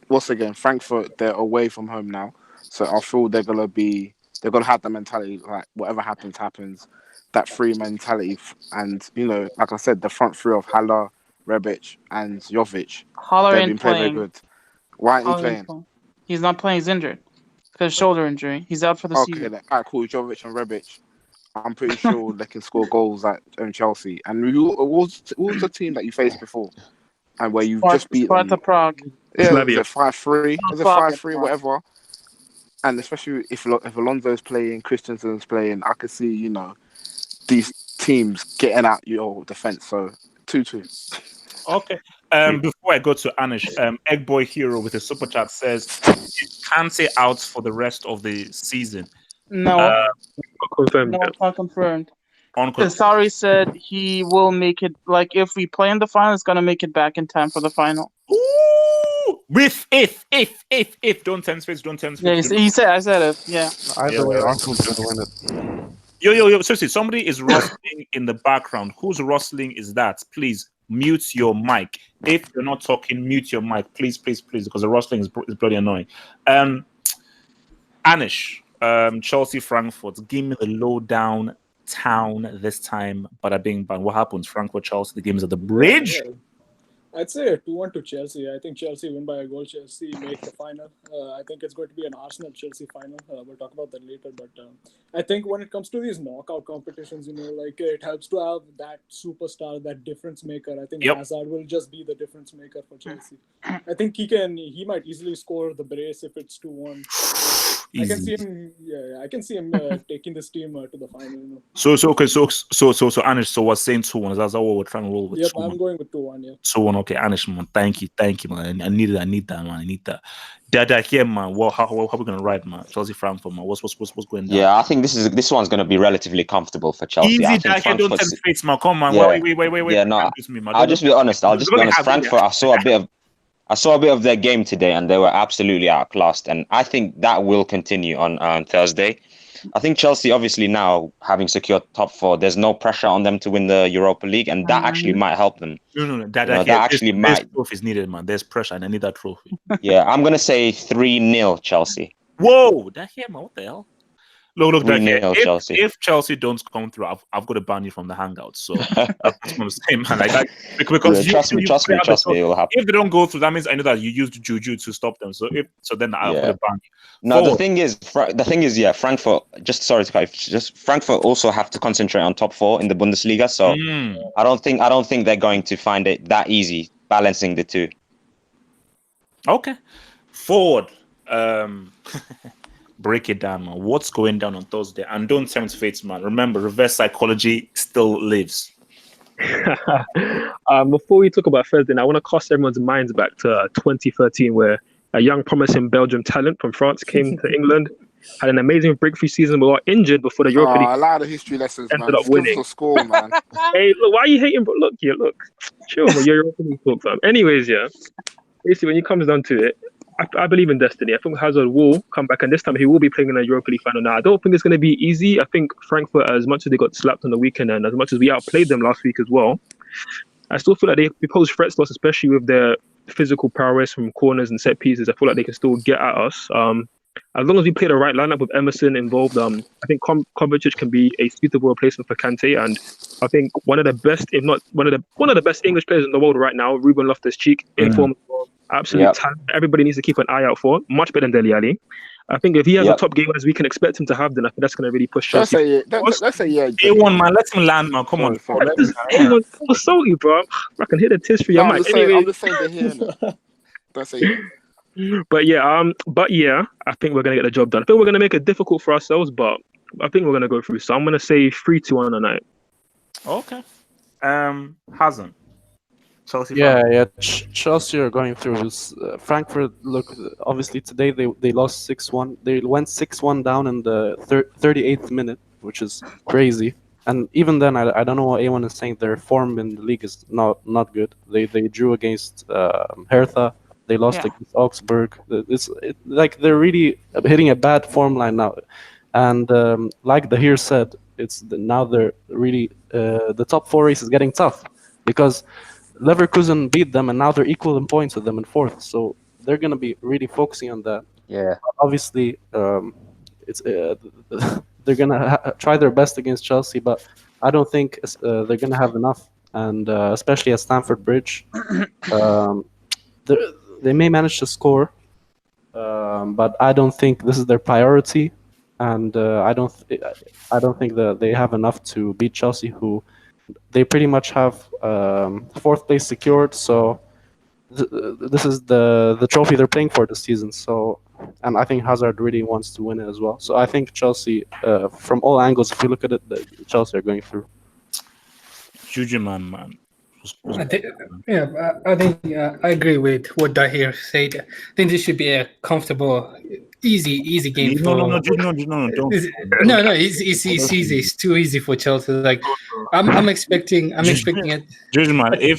once again, Frankfurt, they're away from home now. So I feel they're going to have the mentality, like, whatever happens, that free mentality. And, like I said, the front three of Haller, Rebic, and Jovic, they've been playing very good. Why aren't he playing? He's not playing. He's injured. Because shoulder injury. He's out for the season. Okay, all right, cool. Jovic and Rebic. I'm pretty sure they can score goals at Chelsea. And what was the team that you faced before? And where you've just beat them? Sparta Prague. Yeah, it was a 5-3. It was a 5-3, whatever. And especially if Alonso's playing, Christensen's playing, I could see, these teams getting out your defence. So 2-2. Okay. Before I go to Anish, Eggboy Hero with a super chat says, Kante out for the rest of the season. No. Confirmed. No, it's not confirmed. Unconfirmed. Sarri said he will make it, like, if we play in the final, it's going to make it back in time for the final. Ooh! With if, don't tense face. Yeah, he said, I said it, yeah. Either way, Arsenal's going to win it. Yo, seriously, somebody is rustling in the background. Whose rustling is that? Please mute your mic. If you're not talking, mute your mic. Please, because the rustling is bloody annoying. Anish, Chelsea Frankfurt, give me the lowdown town this time. Bada bing bang. What happens? Frankfurt, Chelsea, the game is at the bridge. Yeah. I'd say 2-1 to Chelsea. I think Chelsea win by a goal. Chelsea make the final. I think it's going to be an Arsenal-Chelsea final. We'll talk about that later. But I think when it comes to these knockout competitions, it helps to have that superstar, that difference maker. I think Hazard will just be the difference maker for Chelsea. I think he might easily score the brace if it's 2-1. I can see him. Yeah, I can see him taking this team to the final. So Anish. So what's saying 2-1? Is that what we're trying to roll with? Yep, I'm going with 2-1. Yeah. 2-1. Okay, Anish, man. Thank you, man. I need that, man. I need that. Dada here, man. How are we gonna ride, man? Chelsea Frankfurt, man. What's going down? Yeah, I think this one's gonna be relatively comfortable for Chelsea. Easy, Dada. Don't tell me face, man. Come on, yeah. Wait. Yeah, no. I'll just be honest. Frankfurt. I saw a bit of their game today, and they were absolutely outclassed. And I think that will continue on Thursday. I think Chelsea, obviously now having secured top 4, there's no pressure on them to win the Europa League, and that actually might help them. No. That actually might. There's trophies needed, man. There's pressure, and I need that trophy. Yeah, I'm gonna say 3-0 Chelsea. Whoa, that here, man. What the hell? Look, 3-0 Chelsea. If Chelsea don't come through, I've got to ban you from the Hangout. So that's what I'm saying, man. Like because trust me, it will happen. If they don't go through, that means I know that you used juju to stop them. So then I've got to ban you. No, the thing is, yeah, Frankfurt. Just sorry to cut you. Just Frankfurt also have to concentrate on top 4 in the Bundesliga. So I don't think they're going to find it that easy balancing the two. Okay, forward. Break it down, man. What's going down on Thursday? And don't tempt fate, man. Remember, reverse psychology still lives. Before we talk about Thursday, I want to cast everyone's minds back to 2013, where a young, promising Belgian talent from France came to England, had an amazing breakthrough season, but got injured before the Europa League. A lot of history lessons, man. Ended up winning. Just score, man. Hey, look, why are you hating, bro? Look, chill, man. You're Europa League talk, fam. Anyways, yeah. Basically, when it comes down to it, I believe in destiny. I think Hazard will come back, and this time he will be playing in a Europa League final. Now, I don't think it's going to be easy. I think Frankfurt, as much as they got slapped on the weekend, and as much as we outplayed them last week as well, I still feel like they pose threats to us, especially with their physical prowess from corners and set pieces. I feel like they can still get at us. As long as we play the right lineup with Emerson involved, I think Kovacic can be a suitable replacement for Kante, and I think one of the best, if not one of the best English players in the world right now, Ruben Loftus-Cheek, in form. Absolute talent. Everybody needs to keep an eye out for. Much better than Dele Alli. I think if he has a top game as we can expect him to have, then I think that's going to really push us. Let's say yeah. A1, man. Let him land, man. Come on. A1 so salty, bro. I can hear the tears through your mic. I'm just saying to hear. Don't say yeah. But yeah, I think we're going to get the job done. I think we're going to make it difficult for ourselves, but I think we're going to go through. So I'm going to say 3-2 on the night. Okay. Hasn't. Chelsea. Chelsea are going through. Frankfurt, look, obviously today they lost 6-1. They went 6-1 down in the 38th minute, which is crazy. And even then, I don't know what A1 is saying. Their form in the league is not good. They drew against Hertha. They lost against Augsburg. Like they're really hitting a bad form line now. And like Dahir said, now they're really the top 4 race is getting tough because Leverkusen beat them, and now they're equal in points with them in 4th. So they're going to be really focusing on that. Yeah. Obviously, they're going to try their best against Chelsea, but I don't think they're going to have enough. And especially at Stamford Bridge, they may manage to score, but I don't think this is their priority. And I don't think that they have enough to beat Chelsea, who they pretty much have 4th place secured. So this is the trophy they're playing for this season. So, and I think Hazard really wants to win it as well. So I think Chelsea, from all angles, if you look at it, Chelsea are going through. Juju man. I think I agree with what Dahir said. I think this should be a comfortable, easy game. No, don't. No, it's easy. It's too easy for Chelsea. Like I'm expecting it. Juju man, if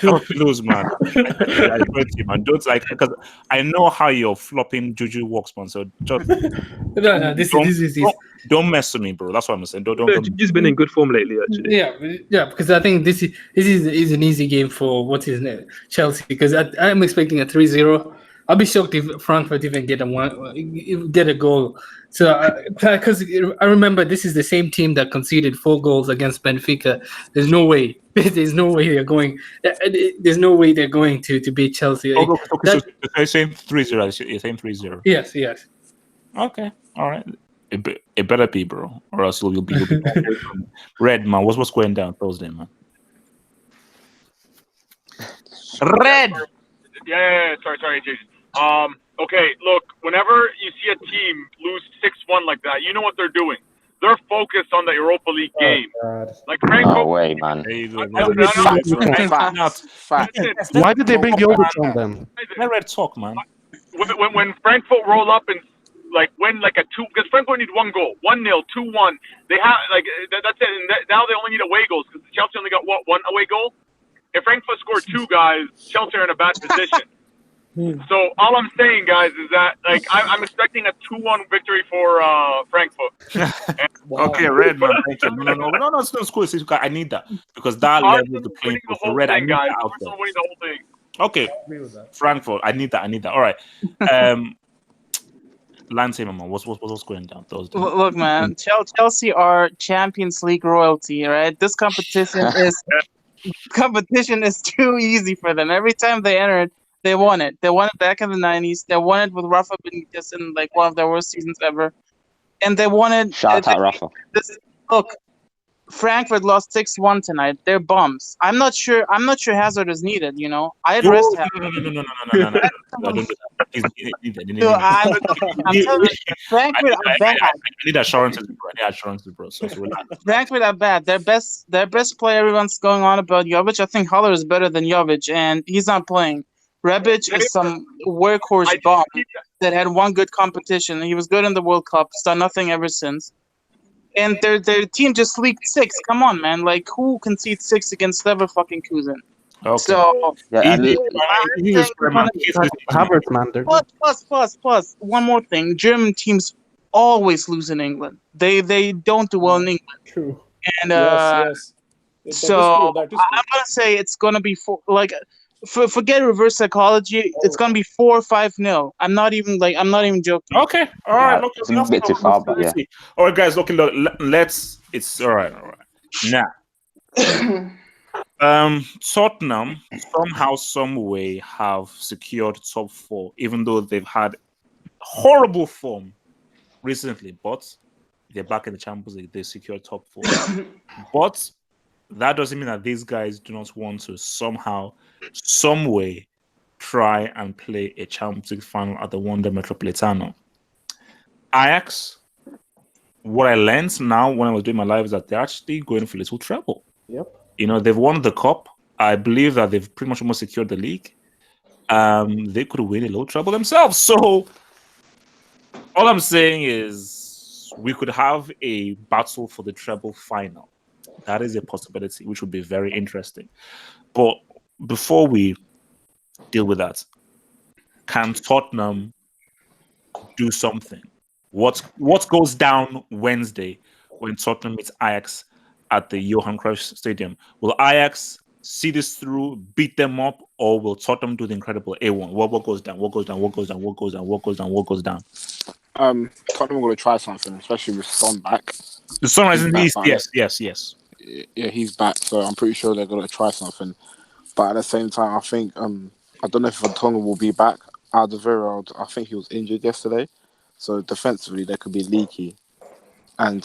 Chelsea lose, man, I hurt you, man. Don't because I know how your flopping Juju works, man. So just this is. Don't mess with me, bro. That's what I'm saying. Don't. He's been in good form lately, actually. Yeah, because I think this is an easy game for Chelsea, because I'm expecting a 3-0. I'll be shocked if Frankfurt even get a goal. So because I remember this is the same team that conceded 4 goals against Benfica. There's no way. There's no way they're going. There's no way they're going to beat Chelsea. Okay, so same 3-0. Same 3-0. Yes. Okay. All right. It better be, bro, or else you'll be Red, man. What's going down Thursday, man? Red. Yeah. Sorry, Jason. Okay, look. Whenever you see a team lose 6-1 like that, you know what they're doing. They're focused on the Europa League game. Like Franco. No way, man. Why did they bring the overtime then? Let Red talk, man. When Frankfurt roll up and win like a 2, because Frankfurt need 1 goal, 1-0, 2-1. They have that's it. And now they only need away goals because Chelsea only got 1 away goal. If Frankfurt scored 2 guys, Chelsea are in a bad position. So all I'm saying, guys, is that like I'm expecting a 2-1 victory for Frankfurt. Okay, Red man, thank you. No, it's cool. I need that because that levels the playing field. So Red, I need that out there. Winning the whole thing. Okay, Frankfurt, I need that. All right. Lance, mama, what's going down? Look, man, Chelsea are Champions League royalty, right? This competition is too easy for them. Every time they enter it, they won it. They won it back in the 90s. They won it with Rafa Benitez in like one of their worst seasons ever. And they won it. Shout out Rafa. Look, Frankfurt lost 6-1 tonight. They're bums. I'm not sure Hazard is needed, you know. I'd rest Hazard. No. I don't do that. He's needed. I'm telling you, Frankfurt are bad. I need assurances, bro. So relax. Frankfurt are bad. Their best player, everyone's going on about Jovic. I think Haller is better than Jovic, and he's not playing. Rebic is some workhorse bomb that had one good competition. He was good in the World Cup. He's done nothing ever since. And their team just leaked 6. Come on, man. Like, who concedes 6 against Leverkusen? Okay. So, plus, one more thing. German teams always lose in England. They don't do well in England. True. And yes. So I'm gonna say it's gonna be forget reverse psychology. It's gonna be 4-5-0. I'm not even joking. Okay, all right. Look, it's a bit too far, but yeah. All right, guys. Look, let's. It's all right. Now, Tottenham somehow, some way have secured top 4, even though they've had horrible form recently. But they're back in the Champions League. They secured top 4, but that doesn't mean that these guys do not want to somehow, some way, try and play a Champions League final at the Wanda Metropolitano. Ajax, what I learned now when I was doing my live is that they're actually going for a little treble. Yep. You know, they've won the cup. I believe that they've pretty much almost secured the league. They could win a little treble themselves. So all I'm saying is we could have a battle for the treble final. That is a possibility, which would be very interesting. But before we deal with that, can Tottenham do something? What goes down Wednesday when Tottenham meets Ajax at the Johan Cruyff Stadium? Will Ajax see this through, beat them up, or will Tottenham do the incredible A1? What goes down? Tottenham are going to try something, especially with Son back. The Son is in the East. Yes. Yeah, he's back, so I'm pretty sure they're going to try something. But at the same time, I think I don't know if Tonga will be back. Alderweireld, I think he was injured yesterday, so defensively they could be leaky. And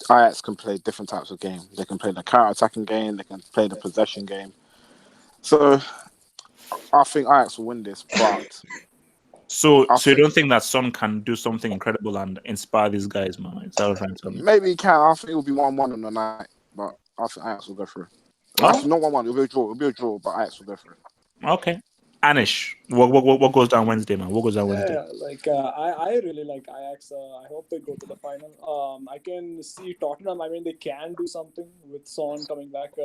Ajax can play different types of game. They can play the counter-attacking game. They can play the possession game. So I think Ajax will win this, but. So you don't think that Son can do something incredible and inspire these guys, man? Is that what I'm trying to tell me? Maybe he can. I think it will be 1-1 on the night, but I think Ajax will go through. Actually, not 1-1. It'll be a draw, but Ajax will go through. Okay. Anish, what goes down Wednesday, man? What goes down Wednesday? I really like Ajax. I hope they go to the final. I can see Tottenham. I mean, they can do something with Son coming back.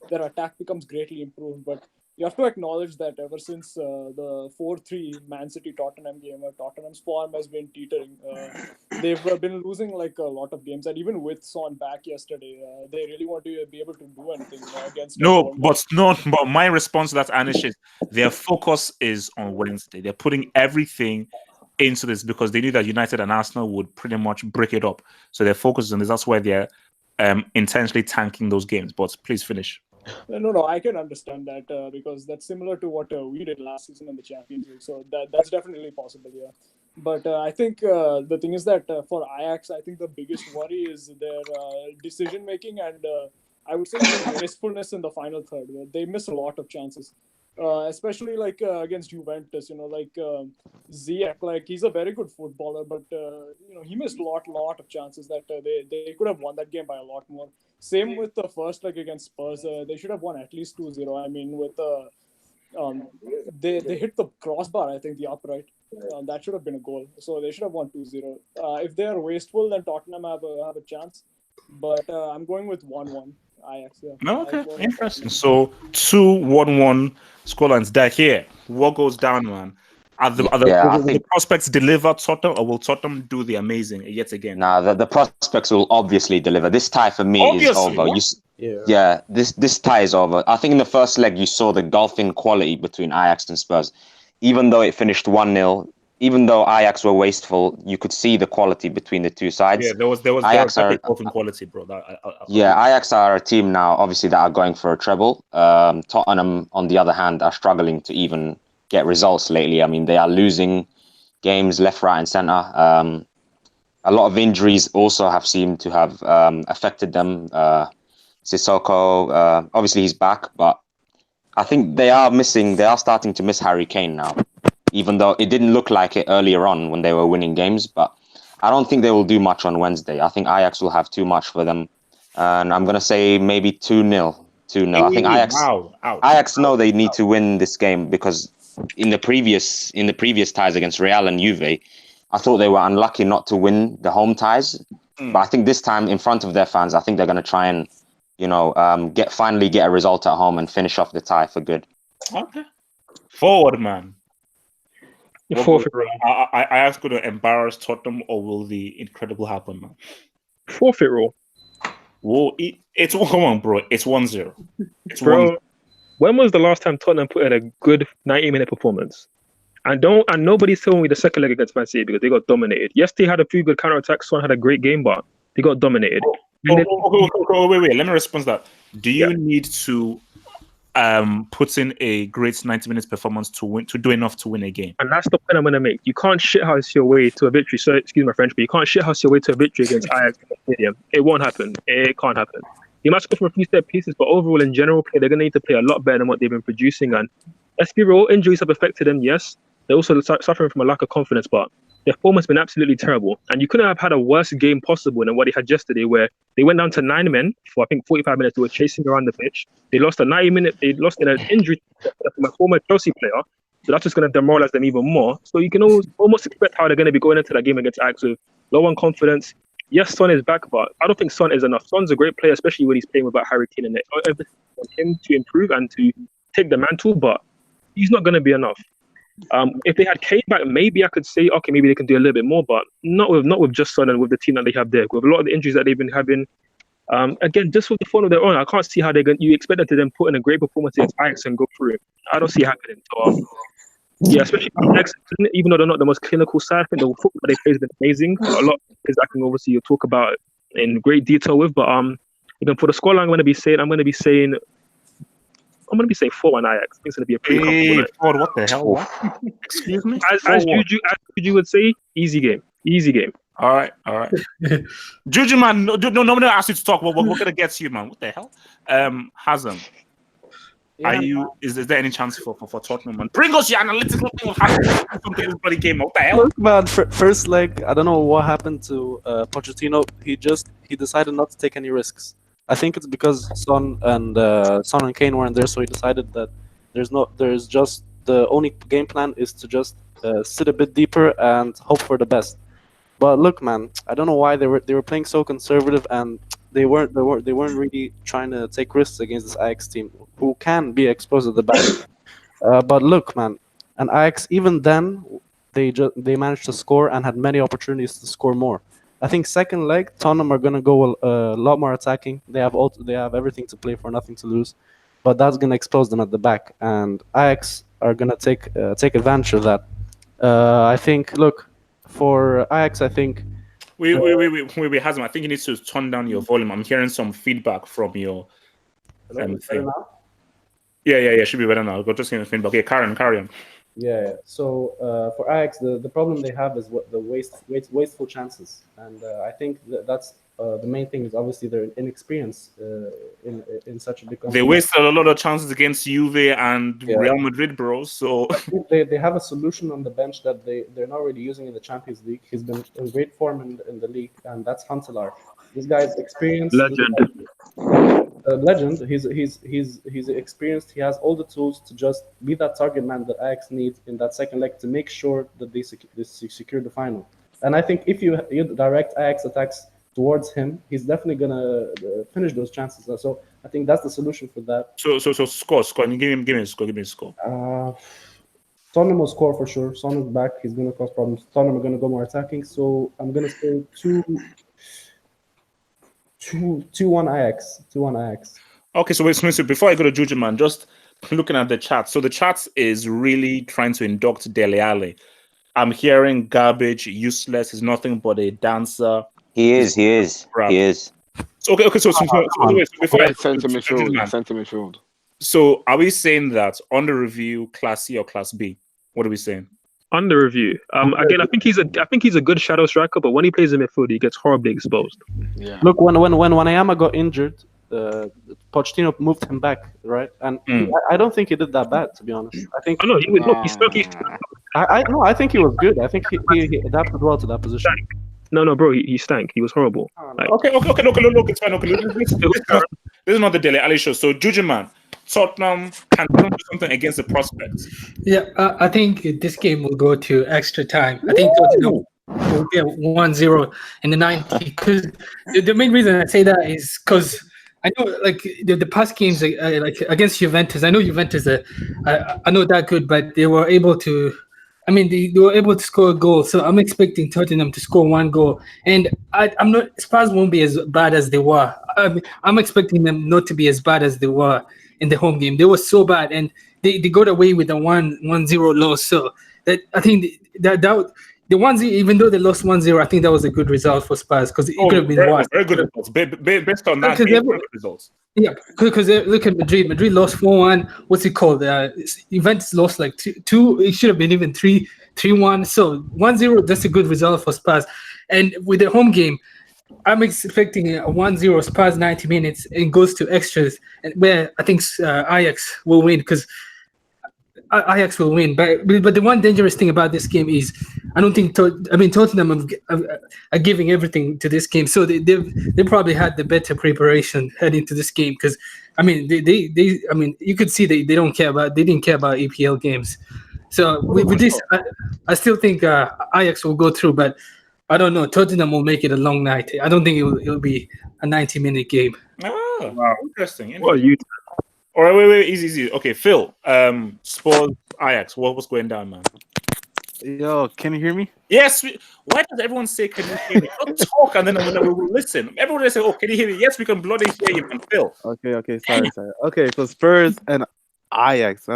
Their attack becomes greatly improved, but you have to acknowledge that ever since the 4-3 Man City Tottenham game, Tottenham's form has been teetering. They've been losing like a lot of games, and even with Son back yesterday, they really want to be able to do anything against. But my response to that, Anish, is their focus is on Wednesday. They're putting everything into this because they knew that United and Arsenal would pretty much break it up. So their focus is on this. That's why they're intentionally tanking those games. But please finish. No, I can understand that because that's similar to what we did last season in the Champions League. So that's definitely possible, yeah. But I think the thing is that for Ajax, I think the biggest worry is their decision making and I would say wastefulness in the final third. They miss a lot of chances, especially like against Juventus. Ziyech, like he's a very good footballer, but he missed a lot of chances that they could have won that game by a lot more. Same with the first leg against Spurs. They should have won at least 2-0. I mean, with they hit the crossbar, I think, the upright. That should have been a goal. So they should have won 2-0. If they are wasteful, then Tottenham have a chance. But I'm going with 1-1. Ajax, yeah. Okay, interesting. So 2-1-1 scorelines. That here. What goes down, man? Will the prospects deliver Tottenham, or will Tottenham do the amazing yet again? Nah, the prospects will obviously deliver. This tie for me is over. This tie is over. I think in the first leg you saw the gulfing quality between Ajax and Spurs. Even though it finished 1-0, even though Ajax were wasteful, you could see the quality between the two sides. Yeah, there was Ajax are gulfing quality, bro. Ajax are a team now, obviously, that are going for a treble. Tottenham, on the other hand, are struggling to even get results lately. I mean, they are losing games left, right, and centre. A lot of injuries also have seemed to have affected them. Sissoko, obviously he's back, but I think they are starting to miss Harry Kane now, even though it didn't look like it earlier on when they were winning games. But I don't think they will do much on Wednesday. I think Ajax will have too much for them. And I'm going to say maybe 2-0. 2-0. I think Ajax know they need to win this game because in the previous ties against Real and Juve, I thought they were unlucky not to win the home ties. But I think this time in front of their fans, I think they're going to try and, finally get a result at home and finish off the tie for good. Okay. Forward, man. Forfeit. Ajax going to embarrass Tottenham, or will the incredible happen, man? Forfeit rule. Whoa, it's come on, bro. It's 1-0. It's bro. 1-0. When was the last time Tottenham put in a good 90-minute performance? And nobody's telling me the second leg against Man City because they got dominated. Yes, they had a few good counterattacks. Son had a great game, but they got dominated. Wait. Let me respond to that. Do you need to put in a great 90 minutes performance to do enough to win a game? And that's the point I'm going to make. You can't shithouse your way to a victory. So, excuse my French, but you can't shithouse your way to a victory against Ajax in the stadium. It won't happen. It can't happen. You might score from a few set pieces, but overall, in general play, they're going to need to play a lot better than what they've been producing. And let's be real, injuries have affected them, yes. They're also suffering from a lack of confidence, but their form has been absolutely terrible. And you couldn't have had a worse game possible than what they had yesterday, where they went down to 9 men for, I think, 45 minutes. They were chasing around the pitch. They lost a 90-minute, they lost in an injury from a former Chelsea player. So that's just going to demoralize them even more. So you can almost expect how they're going to be going into that game against Ajax with low on confidence. Yes, Son is back, but I don't think Son is enough. Son's a great player, especially when he's playing without Harry Kane in it. Everything on him to improve and to take the mantle, but he's not going to be enough. If they had Kane back, maybe I could say, okay, maybe they can do a little bit more, but not with just Son and with the team that they have there. With a lot of the injuries that they've been having, again, just with the form of their own, I can't see how you expect them to then put in a great performance against Ajax and go through it. I don't see it happening. So, especially Ajax, even though they're not the most clinical side, I think the football they play has been amazing. A lot of things I can obviously talk about in great detail with, but even for the scoreline, I'm going to be saying 4-1 Ajax. It's going to be a pretty comfortable. What the hell? What? Excuse me? As Juju would say, easy game. Easy game. All right. Juju, man, nobody asked you to talk. What going to get you, man? What the hell? Hazem. Is there any chance for Tottenham? Man? Bring us your analytical thing of how everybody came. What the hell? Look, man, first leg, I don't know what happened to Pochettino. He decided not to take any risks. I think it's because Son and Kane weren't there, so he decided that there's just the only game plan is to just sit a bit deeper and hope for the best. But look, man, I don't know why they were playing so conservative, and they weren't really trying to take risks against this Ajax team who can be exposed at the back. But look, man, and Ajax, even then they managed to score and had many opportunities to score more. I think second leg, Tottenham are gonna go a lot more attacking. They have everything to play for, nothing to lose, but that's gonna expose them at the back, and Ajax are gonna take advantage of that. I think. Look, for Ajax, I think. Wait, Hazem. I think you need to turn down your volume. I'm hearing some feedback from your thing. Now? Yeah, should be better now. Go just hearing feedback. Okay, carry on. Yeah. So for Ajax, the problem they have is the wasteful chances, and I think that's the main thing is obviously their inexperience in such a big. They wasted a lot of chances against Juve and Real Madrid, bro. So they have a solution on the bench that they're not really using in the Champions League. He's been in great form in the league, and that's Huntelaar. This guy's experienced. Legend. He's experienced. He has all the tools to just be that target man that Ajax needs in that second leg to make sure that they secure the final. And I think if you direct Ajax attacks towards him, he's definitely gonna finish those chances. So I think that's the solution for that. So score. Give me a score. Tottenham will score for sure. Son is back. He's going to cause problems. Tottenham are going to go more attacking. So I'm going to say 2-1 Ajax. 2-1 Ajax. Okay, so wait, so before I go to Juju, man, just looking at the chat. So the chat is really trying to induct Dele Alli. I'm hearing garbage, useless. He's nothing but a dancer. He is. So, okay. So before I center midfield. So are we saying that on the review, Class C or Class B? What are we saying? On the review, again, I think he's a good shadow striker, but when he plays in midfield, he gets horribly exposed. Yeah. Look, when Wanyama got injured, Pochettino moved him back, right? And I don't think he did that bad, to be honest. I think. Oh no, he stuck. I think he was good. I think he adapted well to that position. No, bro, he stank. He was horrible. Okay. Look, it's fine. Okay, this is not the Dele Alli show. So, Juju, man, Tottenham can do something against the prospects. Yeah, I think this game will go to extra time. I think Tottenham will get 1-0 in the 90th. Because the main reason I say that is because I know, like the past games, like against Juventus, I know Juventus are not that good, but they were able to. I mean, they were able to score a goal, so I'm expecting Tottenham to score one goal. And I'm not. Spurs won't be as bad as they were. I'm expecting them not to be as bad as they were in the home game. They were so bad, and they got away with a 1-0 loss. So that I think that the 1-0, even though they lost 1-0, I think that was a good result for Spurs because it could have been worse. Very good results. Based on that, very good results. Yeah, because look at Madrid. Madrid lost 4-1. What's it called? Juventus lost like 2. It should have been even 3-1. So 1-0, that's a good result for Spurs. And with the home game, I'm expecting a 1-0 Spurs 90 minutes and goes to extras, where I think Ajax will win because Ajax will win. But the one dangerous thing about this game is I don't think Tottenham are giving everything to this game, so they probably had the better preparation heading to this game because I mean you could see they didn't care about EPL games. So with this, I still think Ajax will go through, but I don't know. Tottenham will make it a long night. I don't think it'll be a 90-minute game. Oh, wow, interesting. Well, you. All right, wait, easy. Okay, Phil, Spurs, Ajax, what was going down, man? Yo, can you hear me? Yes. Why does everyone say, can you hear me? Don't talk and then we will listen. Everyone say, oh, can you hear me? Yes, we can bloody hear you, man, Phil. Okay, sorry. Okay, so Spurs and Ajax.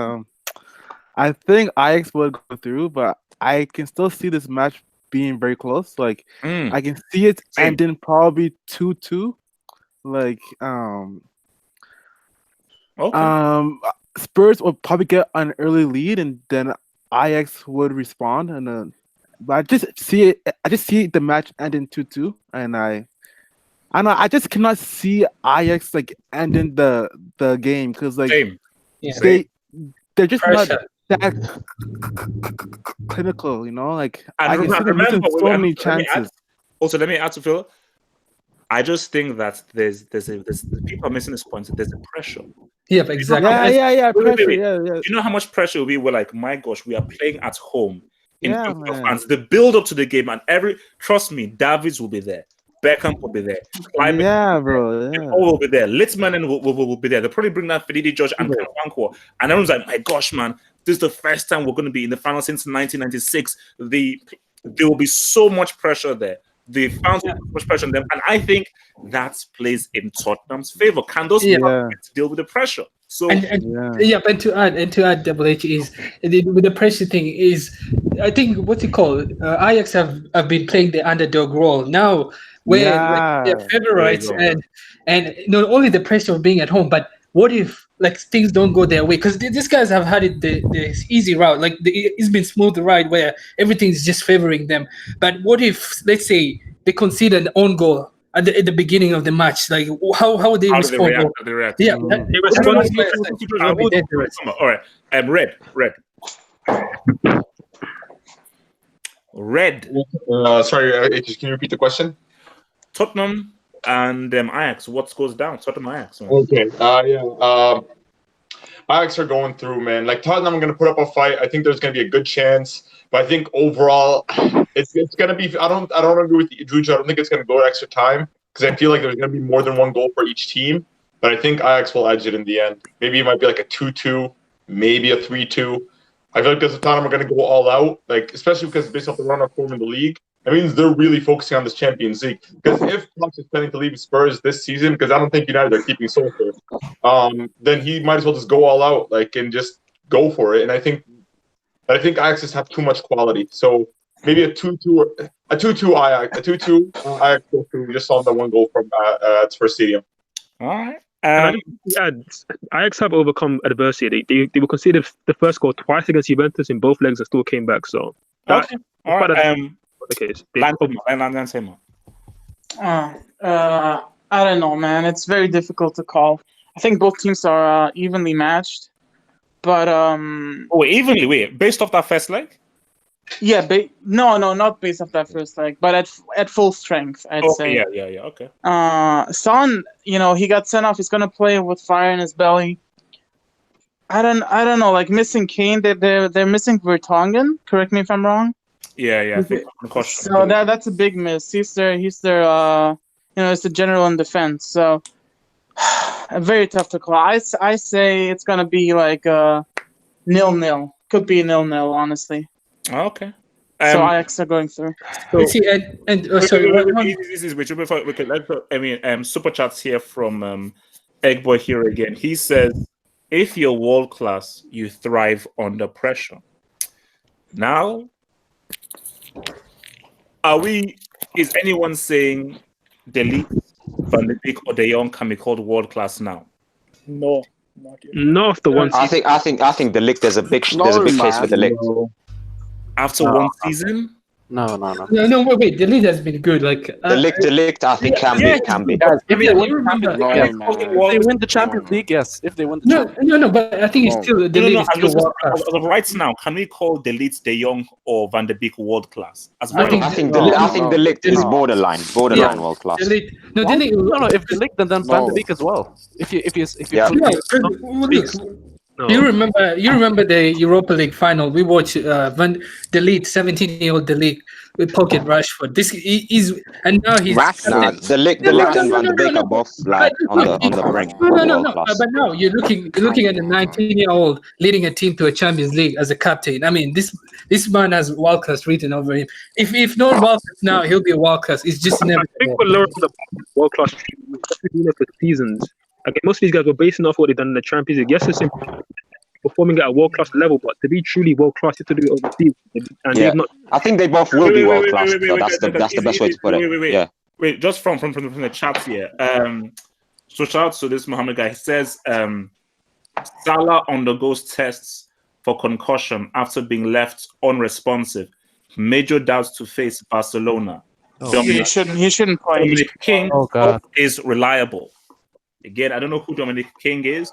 I think Ajax will go through, but I can still see this match being very close. Like, I can see it ending probably 2-2. Like, Spurs will probably get an early lead, and then Ajax would respond, and but I just see the match ending 2-2, and I just cannot see Ajax like ending the game because like they're just not that clinical, you know. Like I can see them missing so many chances. Also, let me add to Phil. I just think that there's people are missing this point. There's a pressure. Yeah, exactly. Yeah, pressure. Yeah. Do you know how much pressure will be? We're like, my gosh, we are playing at home in front of fans. The build up to the game, and trust me, Davies will be there. Beckham will be there. Bro. Yeah. All will be there. Litzman will be there. They'll probably bring that Fididi George and Kanko. And everyone's like, my gosh, man, this is the first time we're going to be in the final since 1996. There will be so much pressure there. The fans will put much pressure on them, and I think that plays in Tottenham's favor. Can those deal with the pressure? So and to add, Double H is with the pressure thing is, I think what's it called? Ajax have been playing the underdog role now, where they're favorites, and not only the pressure of being at home, but what if like things don't go their way? Because these guys have had it the easy route, like it's been smooth ride where everything's just favoring them. But what if, let's say, they concede an own goal at the beginning of the match? Like how would they respond? How do they react? Yeah, they respond. All right, Red. Sorry, can you repeat the question? Tottenham and Ajax, what goes down? Tottenham Ajax. Man. Okay. Ajax are going through, man. Like Tottenham are going to put up a fight. I think there's going to be a good chance, but I think overall, it's going to be. I don't agree with Juju. I don't think it's going to go extra time because I feel like there's going to be more than one goal for each team. But I think Ajax will edge it in the end. Maybe it might be like a 2-2, maybe a 3-2. I feel like because Tottenham are going to go all out, like especially because based off the run of form in the league, that means they're really focusing on this Champions League. Because if Klopp is planning to leave Spurs this season, because I don't think United are keeping Solskjaer, then he might as well just go all out, like, and just go for it. And I think Ajax just have too much quality. So maybe a 2-2 Ajax who just saw that one goal from Spurs Stadium. All right. Ajax have overcome adversity. They were conceded the first goal twice against Juventus in both legs and still came back. So okay. All right. The case. I don't know, man. It's very difficult to call. I think both teams are evenly matched, but evenly. Wait, based off that first leg? Yeah, no, not based off that first leg, but at full strength, I'd say. Yeah. Okay. Son, he got sent off. He's gonna play with fire in his belly. I don't know. Like missing Kane, they're missing Vertonghen. Correct me if I'm wrong. Yeah. I think so that's a big miss. He's their it's the general in defense. So very tough to call. I say it's gonna be like 0-0. Could be 0-0, honestly. Okay. So Ajax are going through. So, super chats here from Eggboy here again. He says, "If you're world class, you thrive under pressure." Now, is anyone saying Delete, Van de Beek, or De Jong can be called world class now? No, not yet. Not after one season. I think the Ligt there's a big case for the Ligt. After one season? No, wait. The league has been good. Like the Ligt, I think can be. Guys, if they win the Champions League, yes. If they win the Champions League, no. But I think it's still the league is still world class. Right now, can we call Delete, De Jong, or Van de Beek world class? I think the Ligt is borderline world class. No. If the Ligt, then Van de Beek as well. If you No. You remember the Europa League final? We watched the lead 17-year-old Delete with pocket Rashford. This is and now he's the Ligt and Van de Beek are both like on the brink. No. But now you're looking at a 19-year-old leading a team to a Champions League as a captain. I mean, this man has world class written over him. If not world class now, he'll be a world class. It's just never. I think we're learning the world class for seasons. Okay, most of these guys were basing off what they've done in the Champions League. Yes, it's performing at a world-class level, but to be truly world-class, you have to do it overseas. And I think they both will be world-class. So that's the best way to put it. Wait, just from the chat here. So shout out to this Mohammed guy. He says Salah undergoes tests for concussion after being left unresponsive. Major doubts to face Barcelona. He shouldn't play. Dominic King is reliable. Again, I don't know who Dominic King is,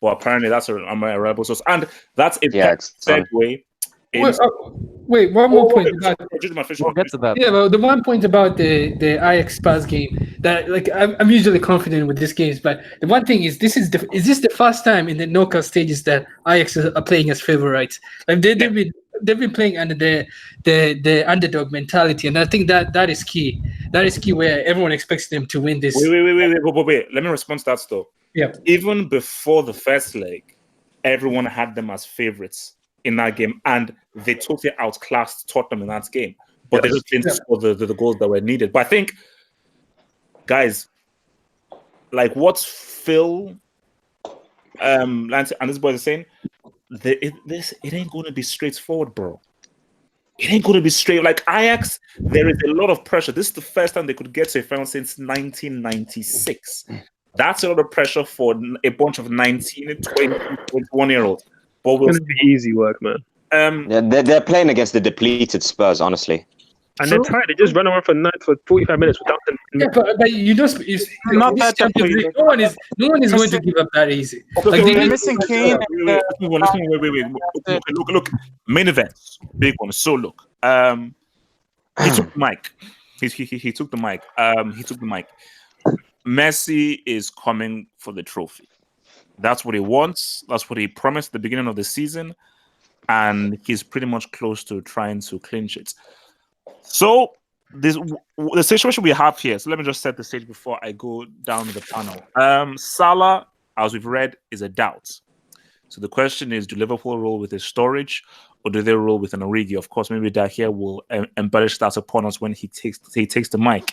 but apparently that's a reliable source. And that's a segue. Wait, one more point. We'll get to that. Yeah, well, the one point about the Ajax Spurs game that I'm usually confident with these games, but the one thing is this is this the first time in the knockout stages that Ajax are playing as favorites? Like they've been playing under the underdog mentality, and I think that is key. That is key where everyone expects them to win this. Wait. Let me respond to that though. Yeah. Even before the first leg, everyone had them as favorites in that game, and they totally outclassed Tottenham in that game. But they just didn't score the goals that were needed. But I think, guys, like what Phil Lance and this boy is saying, it ain't going to be straightforward, bro. It ain't going to be straight. Like Ajax, there is a lot of pressure. This is the first time they could get to a final since 1996. That's a lot of pressure for a bunch of 19, 20, 21-year-olds. But it's going to be easy work, man. They're playing against the depleted Spurs, honestly. And they're tired. They just run around for 45 minutes without them. Yeah, but you just not that League, no one is going to give up that easy. They're missing Kane. Wait. Look. Main events, big one. So look, he took the mic. He took the mic. He took the mic. Messi is coming for the trophy. That's what he wants. That's what he promised at the beginning of the season, and he's pretty much close to trying to clinch it. So the situation we have here. So let me just set the stage before I go down to the panel. Salah, as we've read, is a doubt. So the question is, do Liverpool roll with a storage or do they roll with an Origi? Of course, maybe Dahir will embellish that upon us when he takes the mic.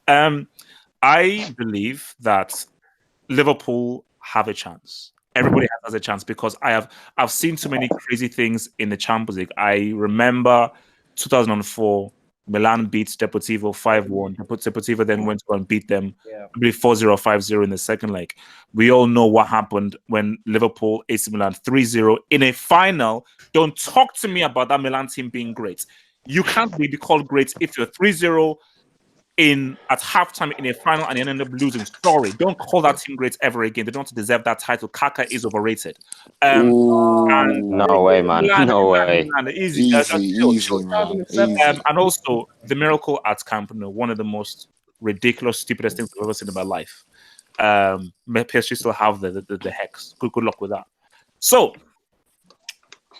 I believe that Liverpool have a chance. Everybody has a chance because I've seen too many crazy things in the Champions League. I remember 2004, Milan beat Deportivo 5-1. Deportivo then went to go and beat them, I believe 4-0, 5-0 in the second leg. We all know what happened when Liverpool AC Milan 3-0 in a final. Don't talk to me about that Milan team being great. You can't be called great if you're 3-0 at halftime in a final and you end up losing. Sorry, don't call that team great ever again. They don't deserve that title. Kaka is overrated. No way, man. No way. Easy, man. Easy. And also the miracle at Camp Nou, one of the most ridiculous, stupidest things I've ever seen in my life. PSG still have the hex. Good luck with that. So,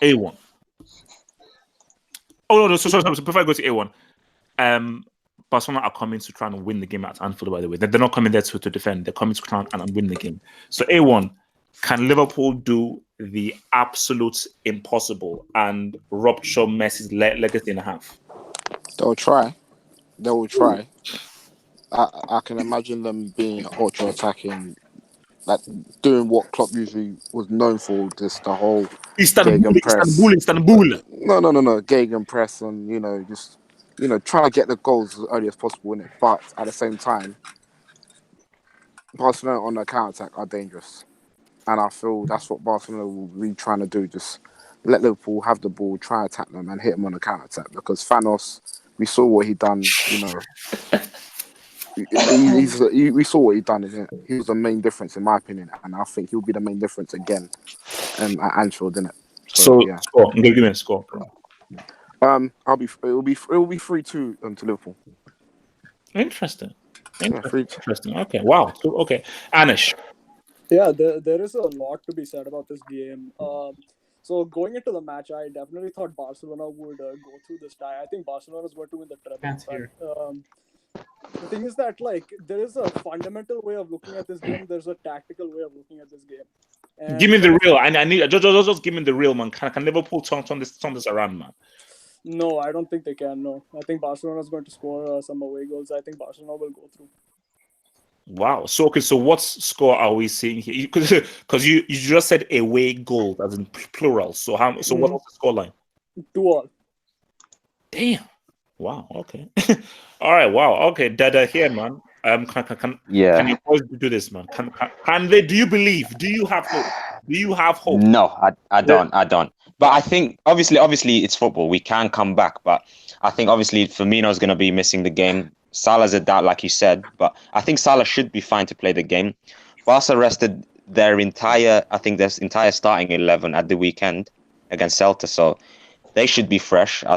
A1. Oh no, sorry. Before I go to A1, Barcelona are coming to try and win the game at Anfield, by the way. They're not coming there to defend. They're coming to try and win the game. So A1, can Liverpool do the absolute impossible and rupture Messi's legacy in half? They'll try. They will try. I can imagine them being ultra attacking, like doing what Klopp usually was known for, just the whole Istanbul. No. Gegenpress and just trying to get the goals as early as possible in it. But at the same time, Barcelona on the counter-attack are dangerous. And I feel that's what Barcelona will be trying to do. Just let Liverpool have the ball, try and attack them and hit them on the counter-attack. Because Thanos, we saw what he done, we saw what he done. He was the main difference in my opinion. And I think he'll be the main difference again at Anfield, innit? So yeah. Score. Give me a score. It will be 3-2 to Liverpool. Interesting. Okay. Wow. Okay. Anish. Yeah, there is a lot to be said about this game. So going into the match, I definitely thought Barcelona would go through this tie. I think Barcelona is going to win the treble. The thing is that there is a fundamental way of looking at this game. There's a tactical way of looking at this game. And give me the real. I need just give me the real, man. Can Liverpool turn this around, man? No, I don't think they can. No, I think Barcelona is going to score some away goals. I think Barcelona will go through. Wow. So what score are we seeing here? Because you just said away goal as in plural. So what was the score line? 2-2. Damn. Wow. Okay. All right. Wow. Okay. Dada here, man. Can you boys do this, man? Can they? Do you believe? Do you have hope? Do you have hope? No, I don't. I don't. But I think obviously it's football. We can come back, but I think obviously Firmino's going to be missing the game. Salah's a doubt, like you said, but I think Salah should be fine to play the game. Barca rested their entire starting 11 at the weekend against Celta, so they should be fresh. I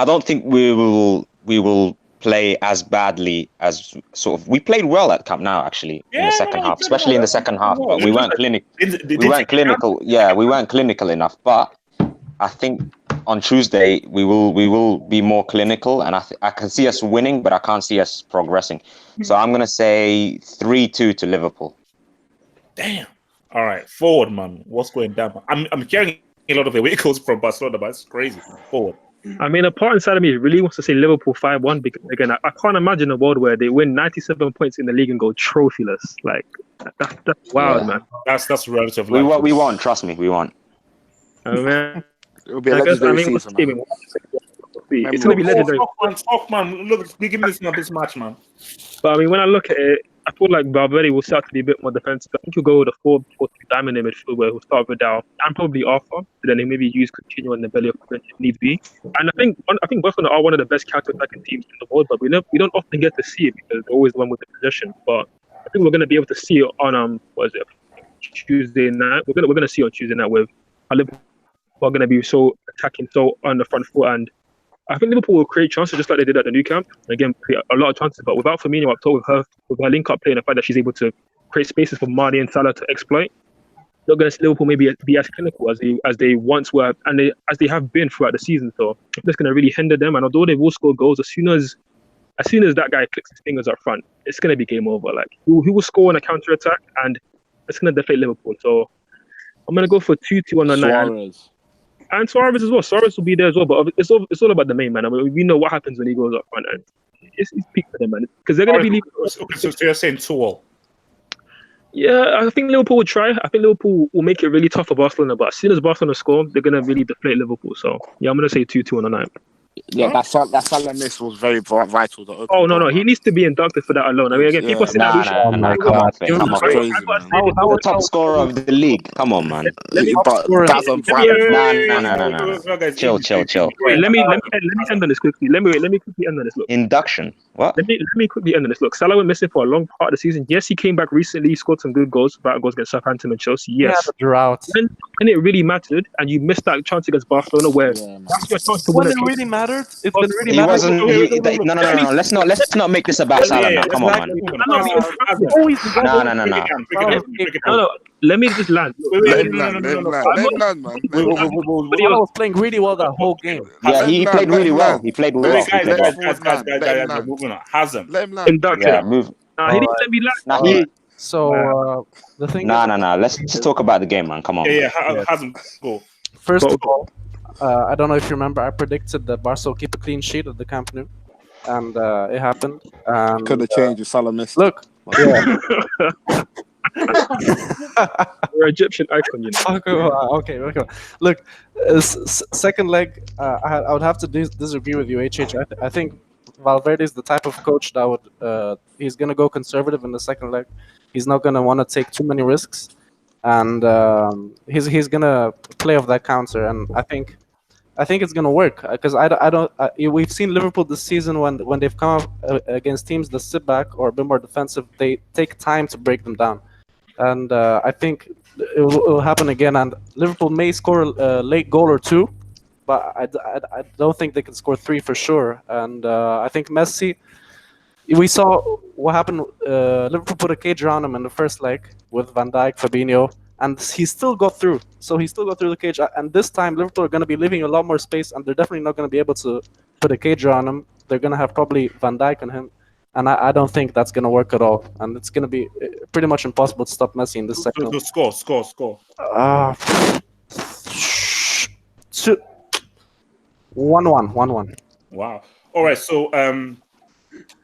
don't think we will play as badly as we played well at Camp Nou actually in the second half, especially in the second half. But we weren't clinical. Yeah, we weren't clinical enough. But I think on Tuesday we will be more clinical, and I can see us winning, but I can't see us progressing. So I'm gonna say 3-2 to Liverpool. Damn. All right, forward, man. What's going down? I'm hearing a lot of away goals from Barcelona, but it's crazy. Forward. I mean, a part inside of me really wants to say Liverpool 5-1 because, again, I can't imagine a world where they win 97 points in the league and go trophyless. Like, that's wild, man. That's relative. We won't. Trust me, we won't. Man, it'll be a legendary season, man. It's going to be legendary. Talk, man. Look, give me this match, man. But, I mean, when I look at it, I feel like Valverde will start to be a bit more defensive. I think he'll go with a 4-4-2 diamond in midfield where he'll start with Vidal and probably Arthur. But then he maybe use Coutinho in the belly of the bench if need be. And I think Barcelona are one of the best counter-attacking teams in the world, but we don't often get to see it because they're always the one with the possession. But I think we're going to be able to see it on Tuesday night. We're going to see it on Tuesday night with how Liverpool are going to be so attacking, so on the front foot. And I think Liverpool will create chances just like they did at the Nou Camp. Again, create a lot of chances, but without Firmino up top, with her link-up play and the fact that she's able to create spaces for Mane and Salah to exploit, you're going to see Liverpool maybe be as clinical as they once were and as they have been throughout the season. So that's going to really hinder them. And although they will score goals, as soon as that guy clicks his fingers up front, it's going to be game over. Like he will score on a counter-attack, and it's going to deflate Liverpool. So I'm gonna go for 2-2 on the night. Suarez. And Suarez as well. Suarez will be there as well. But it's all about the main man. I mean, we know what happens when he goes up front, and it's peak for them, man. Because they're gonna be leaving. Okay, so you're saying 2-2. Yeah, I think Liverpool will try. I think Liverpool will make it really tough for Barcelona. But as soon as Barcelona score, they're gonna really deflate Liverpool. So yeah, I'm gonna say 2-2 on the night. Yeah, that Salah miss was very vital. Oh no, he needs to be inducted for that alone. I mean, again, people say Nah, that. come on, Finn, You're come on. crazy, man. How the top scorer of the league? Come on, man. But that's a Nah. Chill. Wait, let me end on this quickly. Let me quickly end on this. Look. Induction. What? Let me quickly end on this. Look, Salah went missing for a long part of the season. Yes, he came back recently. He scored some good goals, better goals against Southampton and Chelsea. Yes, drought. And it really mattered, and you missed that chance against Barcelona where that's your chance to win. When it really mattered, it didn't really He matter. wasn't. No. Let's not make this about Salah now. Come on, man. No. Let me just land. Let him land, man. Salah was playing really well that whole game. Yeah, he played really well. He played well. Guys, we're moving on. Hazem. Let him land. Yeah, move. He didn't let me land. So the thing. Nah. Let's just talk about the game, man. Come on. Yeah. Hazem, go. First of all, I don't know if you remember, I predicted that Barca will keep a clean sheet at the Camp Nou, and it happened. And could have changed if Salah missed. Look, We're Egyptian icon, you know. Okay. Look, second leg, I would have to disagree with you, HH. I think Valverde is the type of coach that would he's gonna go conservative in the second leg. He's not gonna want to take too many risks, and he's gonna play off that counter. And I think it's gonna work because we've seen Liverpool this season when they've come up against teams that sit back or a bit more defensive, they take time to break them down, and I think it will happen again. And Liverpool may score a late goal or two, but I don't think they can score 3 for sure. And I think Messi, we saw what happened. Liverpool put a cage around him in the first leg with Van Dijk, Fabinho, and he still got through. So he still got through the cage. And this time, Liverpool are going to be leaving a lot more space, and they're definitely not going to be able to put a cage around him. They're going to have probably Van Dijk on him. And I don't think that's going to work at all. And it's going to be pretty much impossible to stop Messi in this second. Score. 1-1. Wow. All right. So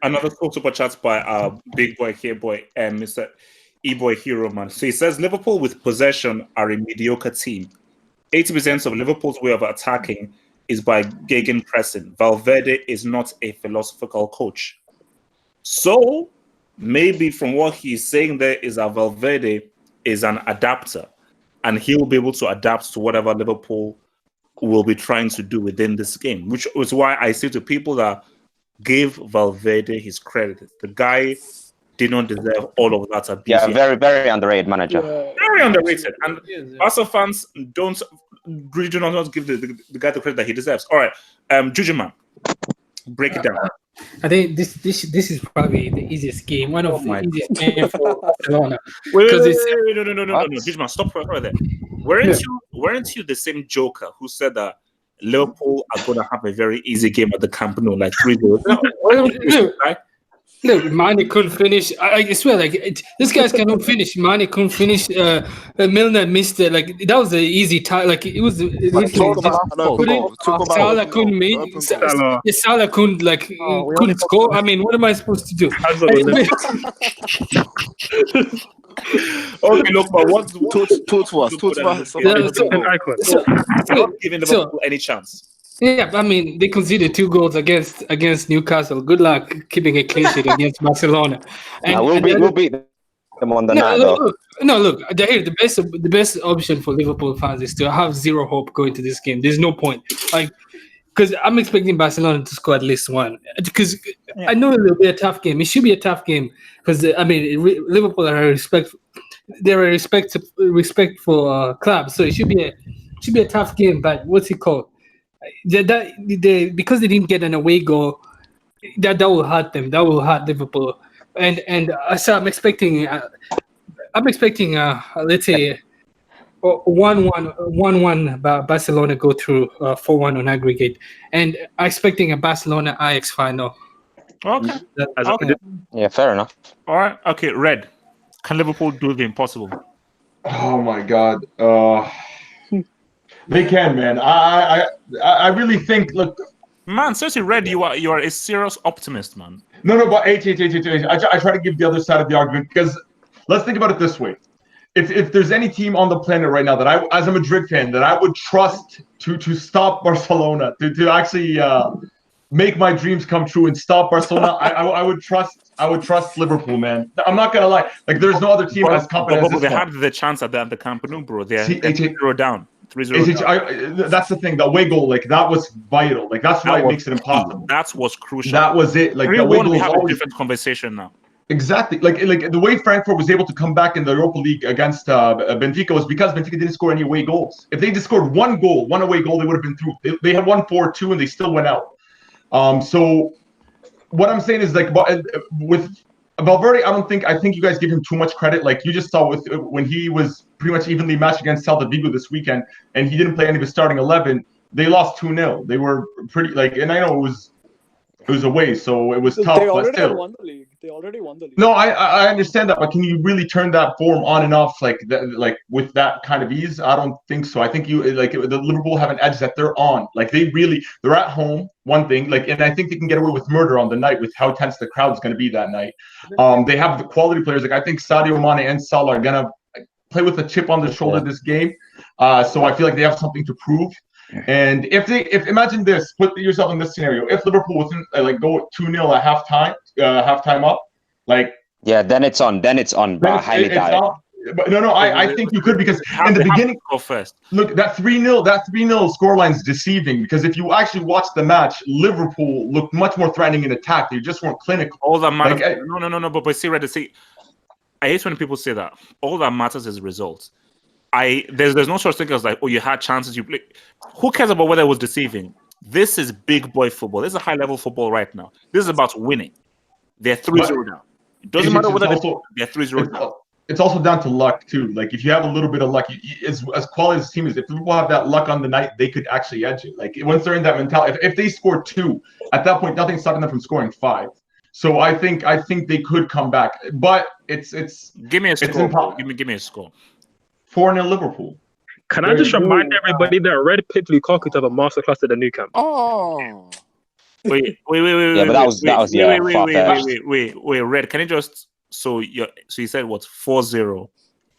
another super chat by our big boy here, Mr. E-boy Hero Man. So he says Liverpool with possession are a mediocre team. 80% of Liverpool's way of attacking is by gegenpressing. Valverde is not a philosophical coach. So maybe from what he's saying there is that Valverde is an adapter, and he'll be able to adapt to whatever Liverpool will be trying to do within this game, which is why I say to people that give Valverde his credit. The guy did not deserve all of that abuse. Yeah, very, very underrated manager. Very underrated. And Barca fans do not give the guy the credit that he deserves. All right, Juju man, break it down. I think this is probably the easiest game. One of the easiest games for Barcelona. Wait, no, Juju man, stop right there. Weren't you the same joker who said that Liverpool are going to have a very easy game at the Camp Nou, like 3-0? Look, Mane couldn't finish. I swear, this guy's cannot finish. Mane couldn't finish. Milner missed it. Like that was an easy time. Like it was. Salah couldn't make. Salah couldn't couldn't score. I mean, what am I supposed to do? Okay, look, but what's talk to us. Not giving Liverpool any chance. Yeah, I mean, they conceded 2 goals against Newcastle. Good luck keeping a clean sheet against Barcelona. And, we'll beat them on the night, though. Look, the best option for Liverpool fans is to have zero hope going to this game. There's no point. Because I'm expecting Barcelona to score at least 1. Because I know it'll be a tough game. It should be a tough game. Because, I mean, Liverpool are they're a respectful club. So it should be a tough game. But what's it called? Because they didn't get an away goal, that will hurt them. That will hurt Liverpool, and so I'm expecting let's say 1-1 Barcelona go through 4-1 on aggregate, and I'm expecting a Barcelona Ajax final. Okay. Yeah, fair enough. All right. Okay, Red. Can Liverpool do the impossible? Oh my God. They can, man. I really think. Look, man. Seriously, Red, you are a serious optimist, man. No, but H. I try to give the other side of the argument because let's think about it this way. If there's any team on the planet right now that I, as a Madrid fan, that I would trust to stop Barcelona, to actually make my dreams come true and stop Barcelona, I would trust Liverpool, man. I'm not gonna lie. Like, there's no other team as confident as this They one. had the chance at the Camp Nou, bro. They're See, 3-0 down. 3-0 down. That's the thing. The away goal, like, that was vital. Like, that's why it makes it impossible. That was crucial. That was it. Like, the away goal we is have always a different conversation now. Exactly. Like the way Frankfurt was able to come back in the Europa League against Benfica was because Benfica didn't score any away goals. If they just scored one away goal, they would have been through. They had won 4-2 and they still went out. So what I'm saying is, like, with Valverde, I think you guys give him too much credit. Like, you just saw with when he was pretty much evenly matched against Celta Vigo this weekend, and he didn't play any of his starting 11. They lost 2-0. They were pretty, like, and I know it was away, so it was tough. They but already still. won the league. They already won the league. No, I understand that, but can you really turn that form on and off like that, like with that kind of ease? I don't think so. I think the Liverpool have an edge that they're on. Like, they're at home. One thing, like, and I think they can get away with murder on the night with how tense the crowd is going to be that night. They have the quality players. Like, I think Sadio Mane and Salah are gonna play with a chip on their shoulder this game. So I feel like they have something to prove. And if imagine this, put yourself in this scenario. If Liverpool wasn't go 2-0 at halftime up, like, then it's on. But I highly doubt it. But no, I think you could, because in the beginning, go first. Look, that 3-0 scoreline is deceiving, because if you actually watch the match, Liverpool looked much more threatening in attack. They just weren't clinical. All that matters. Like, no. But see, Red, I hate when people say that. All that matters is results. There's no such thing as like, oh, you had chances, you play. Who cares about whether it was deceiving? This is big boy football. This is high level football right now. This is about winning. They're 3-0 down. It doesn't matter whether they're 3-0 down. It's also down to luck too. Like, if you have a little bit of luck, as quality as the team is, if people have that luck on the night, they could actually edge it. Like, once they're in that mentality, if they score 2, at that point, nothing's stopping them from scoring 5. So I think they could come back, but it's give me a score. Give me a score. 4-0 Liverpool. Can I just remind everybody that Red picked Lukaku to have a masterclass at the new camp? Oh. Wait. Yeah, but that was Wait, Red. Can you just so you said what? 4-0.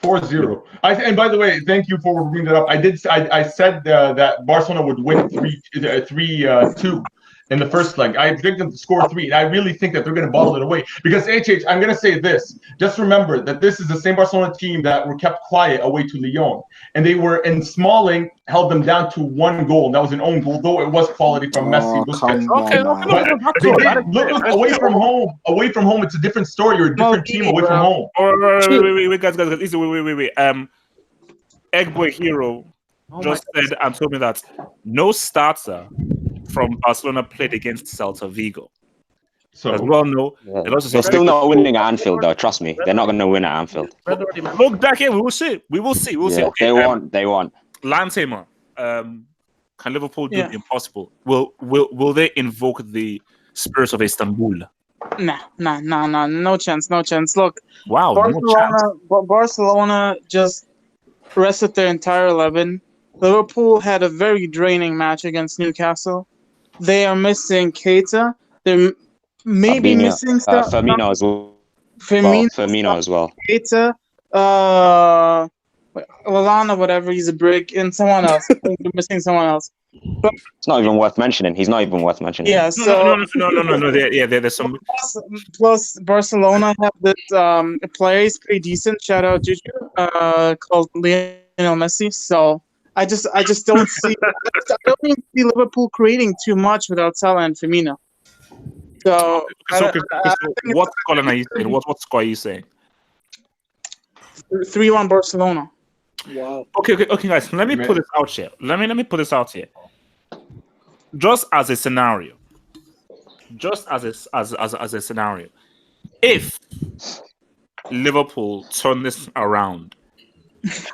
4-0. And by the way, thank you for bringing that up. I said that Barcelona would win 3-2 in the first leg. I predicted them to score 3, and I really think that they're going to bottle it away. Because I'm going to say this. Just remember that this is the same Barcelona team that were kept quiet away to Lyon. And they were, in Smalling, held them down to 1 goal. And that was an own goal, though it was quality from Messi. Look, away from home, it's a different story. You're a different team away from home. Wait, guys. Wait. Eggboy Hero just said and told me that no starter from Barcelona played against Celta Vigo. So as well, no. They're still not winning at Anfield, though. Trust me, they're not going to win at Anfield. Look back here. We will see. Okay, they won. Lantamer, can Liverpool do the impossible? Will they invoke the spirits of Istanbul? Nah. No chance. Look. Wow. Barcelona just rested their entire 11. Liverpool had a very draining match against Newcastle. They are missing Keita. They're maybe missing Firmino as well. Firmino as well. Keita, Lallana, whatever. He's a brick, and someone else. They're missing someone else. But it's not even worth mentioning. He's not even worth mentioning. Yeah. So no. There's some. Plus, Barcelona have this player. He's pretty decent. Shout out Juju. Called Lionel Messi. So. I just don't see. I don't even see Liverpool creating too much without Salah and Firmino. So what score are you saying? What score are you saying? 3-1 Barcelona. Wow. Okay, guys. Let me put this out here. Let me put this out here. Just as a scenario. As a scenario. If Liverpool turn this around,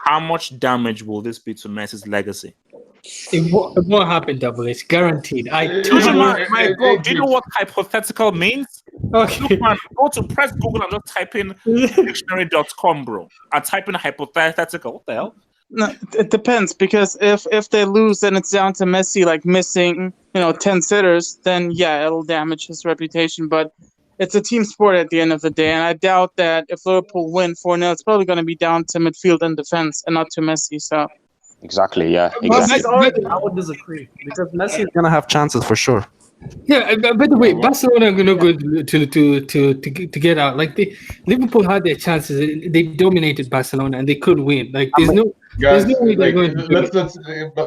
how much damage will this be to Messi's legacy? It won't happen, Double. It's guaranteed. Do you know what hypothetical means? Okay. Look, man, go to press Google and just type in dictionary.com, bro. And type in hypothetical. What the hell? No, it depends, because if they lose and it's down to Messi like missing 10 sitters, then yeah, it'll damage his reputation. But it's a team sport at the end of the day, and I doubt that if Liverpool win 4-0, it's probably going to be down to midfield and defense and not to Messi. So Exactly. Yeah. But Exactly. I would disagree because Messi is gonna have chances for sure. Yeah, by the way, Barcelona are gonna go to get out. Like Liverpool had their chances. They dominated Barcelona and they could win. Like there's no way they're going to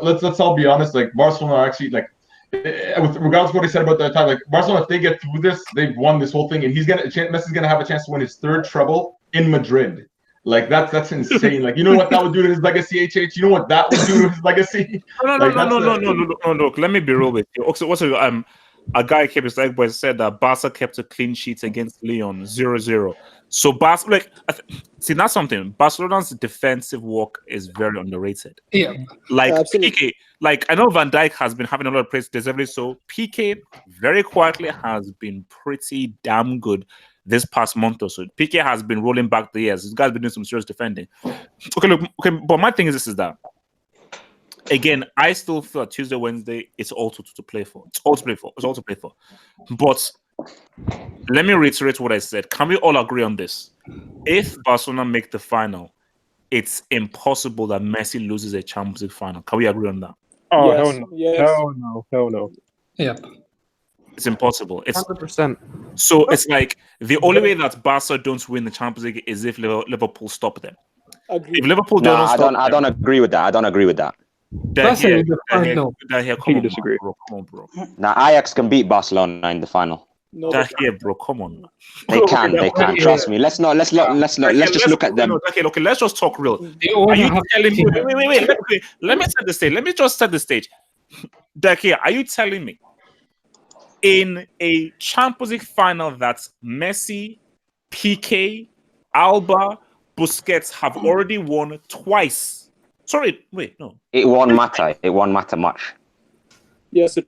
let's all be honest. Like Barcelona are actually like, with regards to what he said about the time, like Barcelona, if they get through this, they've won this whole thing, and Messi's gonna have a chance to win his third treble in Madrid. Like that's insane. Like, you know what that would do to his legacy, HH? You know what that would do to his legacy? No. Look, let me be real with you. Also, a guy kept his like boys said that Barca kept a clean sheet against Lyon 0-0. So Barca, see, that's something. Barcelona's defensive work is very underrated. Yeah, like absolutely. PK. Like, I know Van Dijk has been having a lot of praise, deservedly so. PK very quietly has been pretty damn good this past month or so. PK has been rolling back the years. This guy's been doing some serious defending. Okay, but my thing is that again, I still feel that Tuesday, Wednesday, it's all to play for. It's all to play for. But let me reiterate what I said. Can we all agree on this? If Barcelona make the final, it's impossible that Messi loses a Champions League final. Can we agree on that? Oh, Yes, hell no. yes. Hell no. yeah. It's impossible. It's 100%. so it's like the only way that Barca don't win the Champions League is if Liverpool stop them. Agreed. If Liverpool No, don't stop I don't agree with that. I don't agree with that. Barca in the final. Come on, disagree. bro. Come on, bro. Now Ajax can beat Barcelona in the final. No, they can't. Bro. Come on. They can. Trust me. Let's just look at them. Okay, let's just talk real. They all Are you have telling me? Wait. Let me set the stage. Let me just set the stage. Dake, are you telling me in a Champions League final that Messi, PK, Alba, Busquets have already won twice? Sorry, wait, no. It won't matter. It won't matter much. Yes, it.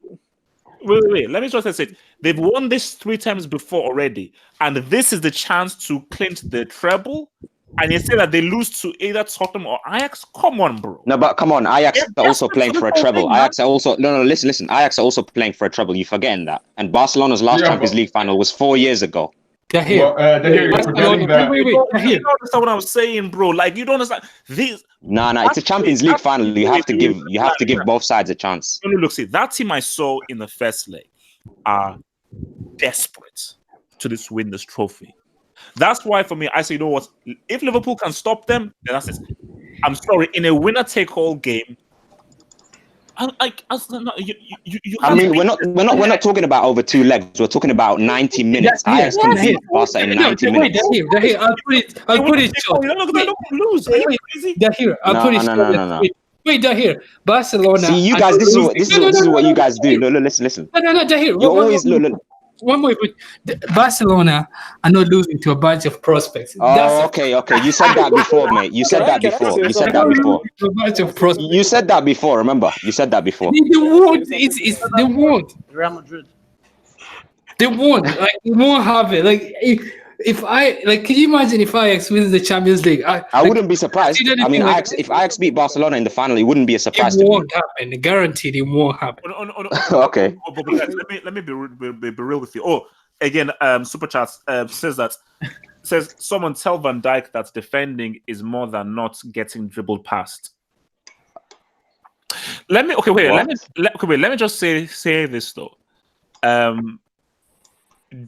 Wait. Let me just say it. They've won this 3 times before already, and this is the chance to clinch the treble. And you say that they lose to either Tottenham or Ajax? Come on, bro. No, but come on, Ajax are also playing for a treble. Ajax are also listen. Ajax are also playing for a treble. You're forgetting that. And Barcelona's last Champions League final was 4 years ago. Wait. You don't understand what I'm saying, bro. Like, you don't understand these. No, it's a Champions League final. You have to give both sides a chance. Look, see, that team I saw in the first leg are desperate to win this trophy. That's why, for me, I say, you know what? If Liverpool can stop them, then that's it. I'm sorry, in a winner-take-all game, we're not talking about over 2 legs. We're talking about 90 minutes. Ajax can beat Barca in 90 minutes. I'll put it short. Lose. Are you crazy? I'll put it short. No. Wait, Dahir, Barcelona. See, you guys, this is what you guys do. No, listen. No, Dahir. You always look. One more. Barcelona are not losing to a bunch of prospects. Oh, okay. You said that before, mate. You said that before. A bunch of prospects. You said that before. Remember? You said that before. They won't. They won't. Real Madrid. They won't. Like, they won't have it. Like, can you imagine if Ajax wins the Champions League? I wouldn't be surprised. I mean, if Ajax beat Barcelona in the final, it wouldn't be a surprise. It won't happen. Guaranteed, it won't happen. Okay. But let me be real with you. Oh, again, Super Chats says someone tell Van Dijk that defending is more than not getting dribbled past. Let me just say this though.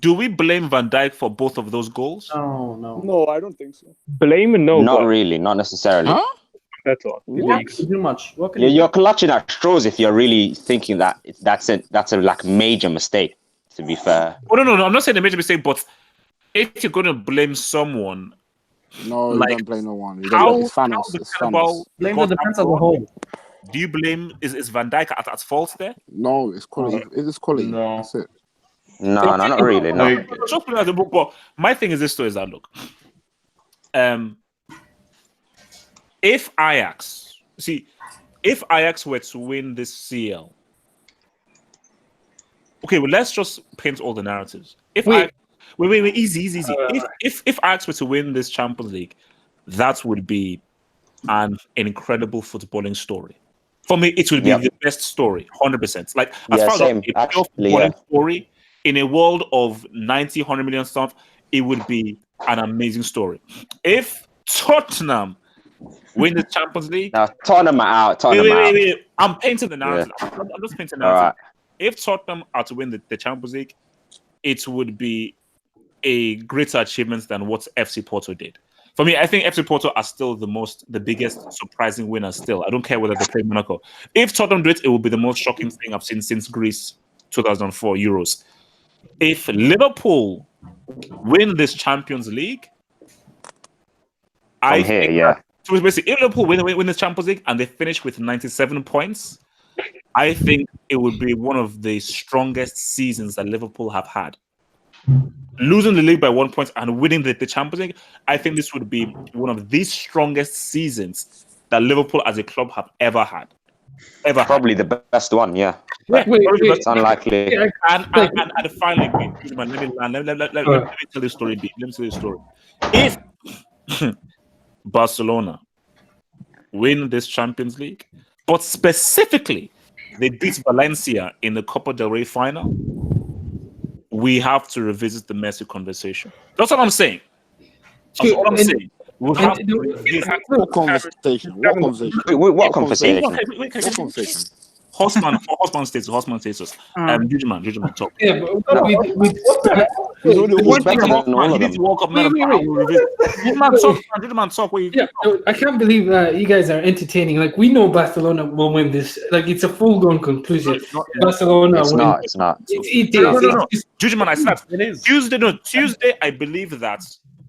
Do we blame Van Dijk for both of those goals? No, I don't think so. Blame? No. Not really. Not necessarily. Huh? That's all. Too much. You're clutching at straws if you're really thinking that that's a like major mistake. To be fair. Oh no! I'm not saying a major mistake, but if you're going to blame someone, no, you don't blame no one. It's blame the defense as a whole. Do you blame is Van Dijk at fault there? No, it's quality. It's quality. No. That's it. No, not really. No. But my thing is this though, is that look, if Ajax were to win this CL, okay, well, let's just paint all the narratives. If Wait, easy. If Ajax were to win this Champions League, that would be an incredible footballing story. For me, it would be the best story, 100%. Like, as far same. as a pure footballing story, in a world of 90, 100 million stuff, it would be an amazing story. If Tottenham win the Champions League... Now, Tottenham are out. Wait. I'm painting the narrative. Yeah. I'm just painting the narrative. If Tottenham are to win the Champions League, it would be a greater achievement than what FC Porto did. For me, I think FC Porto are still the biggest surprising winner still. I don't care whether they play Monaco. If Tottenham do it, it will be the most shocking thing I've seen since Greece 2004 Euros. If Liverpool win this Champions League, So basically, if Liverpool win this Champions League and they finish with 97 points, I think it would be one of the strongest seasons that Liverpool have had. Losing the league by 1 point and winning the Champions League, I think this would be one of the strongest seasons that Liverpool as a club have ever had. Probably the best one, yeah. Wait. It's unlikely. And finally, let me tell this story. Let me tell you the story. If Barcelona win this Champions League, but specifically they beat Valencia in the Copa del Rey final, we have to revisit the Messi conversation. That's what I'm saying. That's all I'm saying. We'll have to revisit what conversation? What conversation? Horseman status. Jugeman, talk. Yeah, but we I can't believe you guys are entertaining. Like, we know Barcelona will win this. Like, it's a full-blown conclusion. Barcelona will win. It's not. No. Jugeman, I said it is. Tuesday, I believe that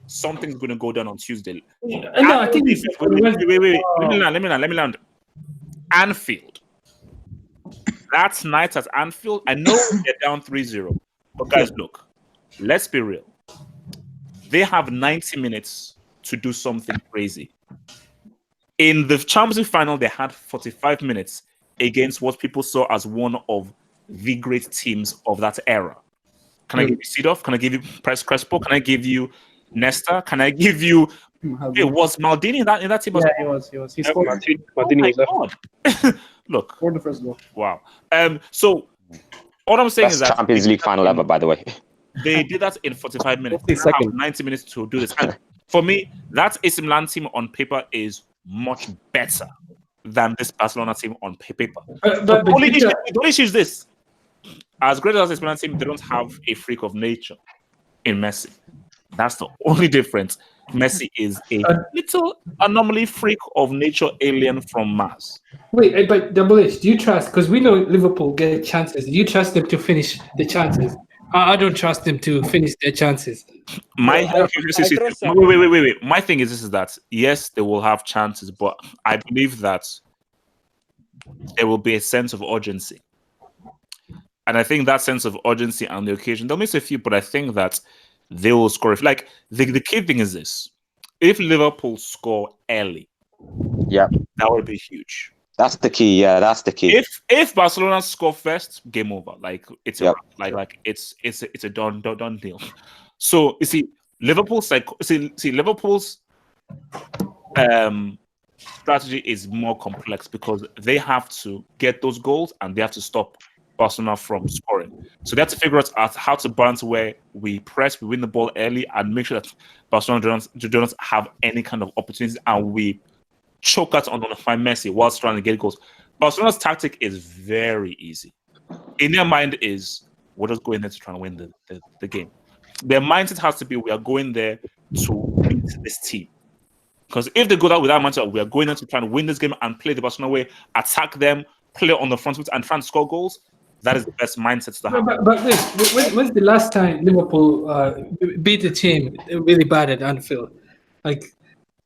something's going to go down on Tuesday. No, I think wait. Let me land. Anfield. That night at Anfield, I know they're down 3-0. But guys, look, let's be real. They have 90 minutes to do something crazy. In the Champions League final, they had 45 minutes against what people saw as one of the great teams of that era. Can I give you Seedorf? Can I give you Crespo? Can I give you Nesta? Can I give you... was Maldini in that team? Yeah, he was. He scored. Maldini was Look. Scored the first goal. Wow. So all I'm saying is that Champions League final ever, by the way. They did that in 45 minutes. They have 90 minutes to do this. And for me, that AC Milan team on paper is much better than this Barcelona team on paper. The only issue is this. As great as this Milan team, they don't have a freak of nature in Messi. That's the only difference. Messi is a little anomaly freak of nature alien from Mars. Wait, but Double H, do you trust? Because we know Liverpool get chances. Do you trust them to finish the chances? I don't trust them to finish their chances. Wait. My thing is this: is that yes, they will have chances, but I believe that there will be a sense of urgency, and I think that sense of urgency on the occasion, they'll miss a few, but I think that they will score. Like the key thing is this: if Liverpool score early, that would be huge. That's the key. Yeah, that's the key. If Barcelona score first, game over. Like it's it's a done deal. So you see, Liverpool's strategy is more complex because they have to get those goals and they have to stop Barcelona from scoring. So they have to figure out how to balance where we press, we win the ball early, and make sure that Barcelona do not have any kind of opportunities, and we choke out on Messi whilst trying to get goals. Barcelona's tactic is very easy. In their mind is, we're just going there to try and win the game. Their mindset has to be, we are going there to beat this team. Because if they go out with that mindset, we are going there to try and win this game and play the Barcelona way, attack them, play on the front foot, and try and score goals, that is the best mindset to have. But when's the last time Liverpool beat a team really bad at Anfield? Like,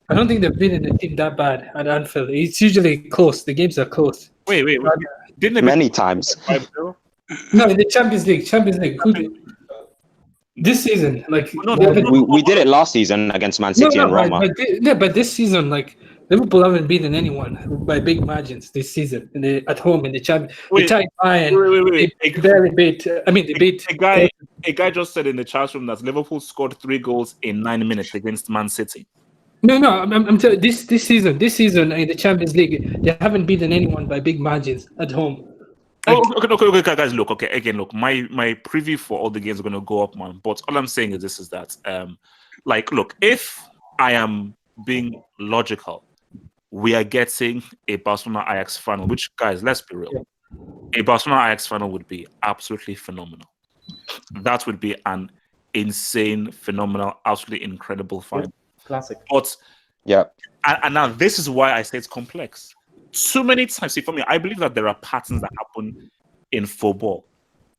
I don't think they've beaten a team that bad at Anfield. It's usually close. The games are close. Wait. Didn't they many times? 5-0? No, in the Champions League. Who did? This season, like we did it last season against Man City and Roma. But this season, like Liverpool haven't beaten anyone by big margins this season. At home in the Champions, they tied Bayern. They barely beat. They beat a guy just said in the chat room that Liverpool scored 3 goals in 9 minutes against Man City. No, I'm telling this season in the Champions League, they haven't beaten anyone by big margins at home. Okay, guys, look, again, look, my preview for all the games are going to go up, man. But all I'm saying is that, look, if I am being logical, we are getting a Barcelona-Ajax final, which, guys, let's be real. A Barcelona-Ajax final would be absolutely phenomenal. That would be an insane, phenomenal, absolutely incredible final. Classic. But, yeah. And now this is why I say it's complex. Too many times, see, for me, I believe that there are patterns that happen in football.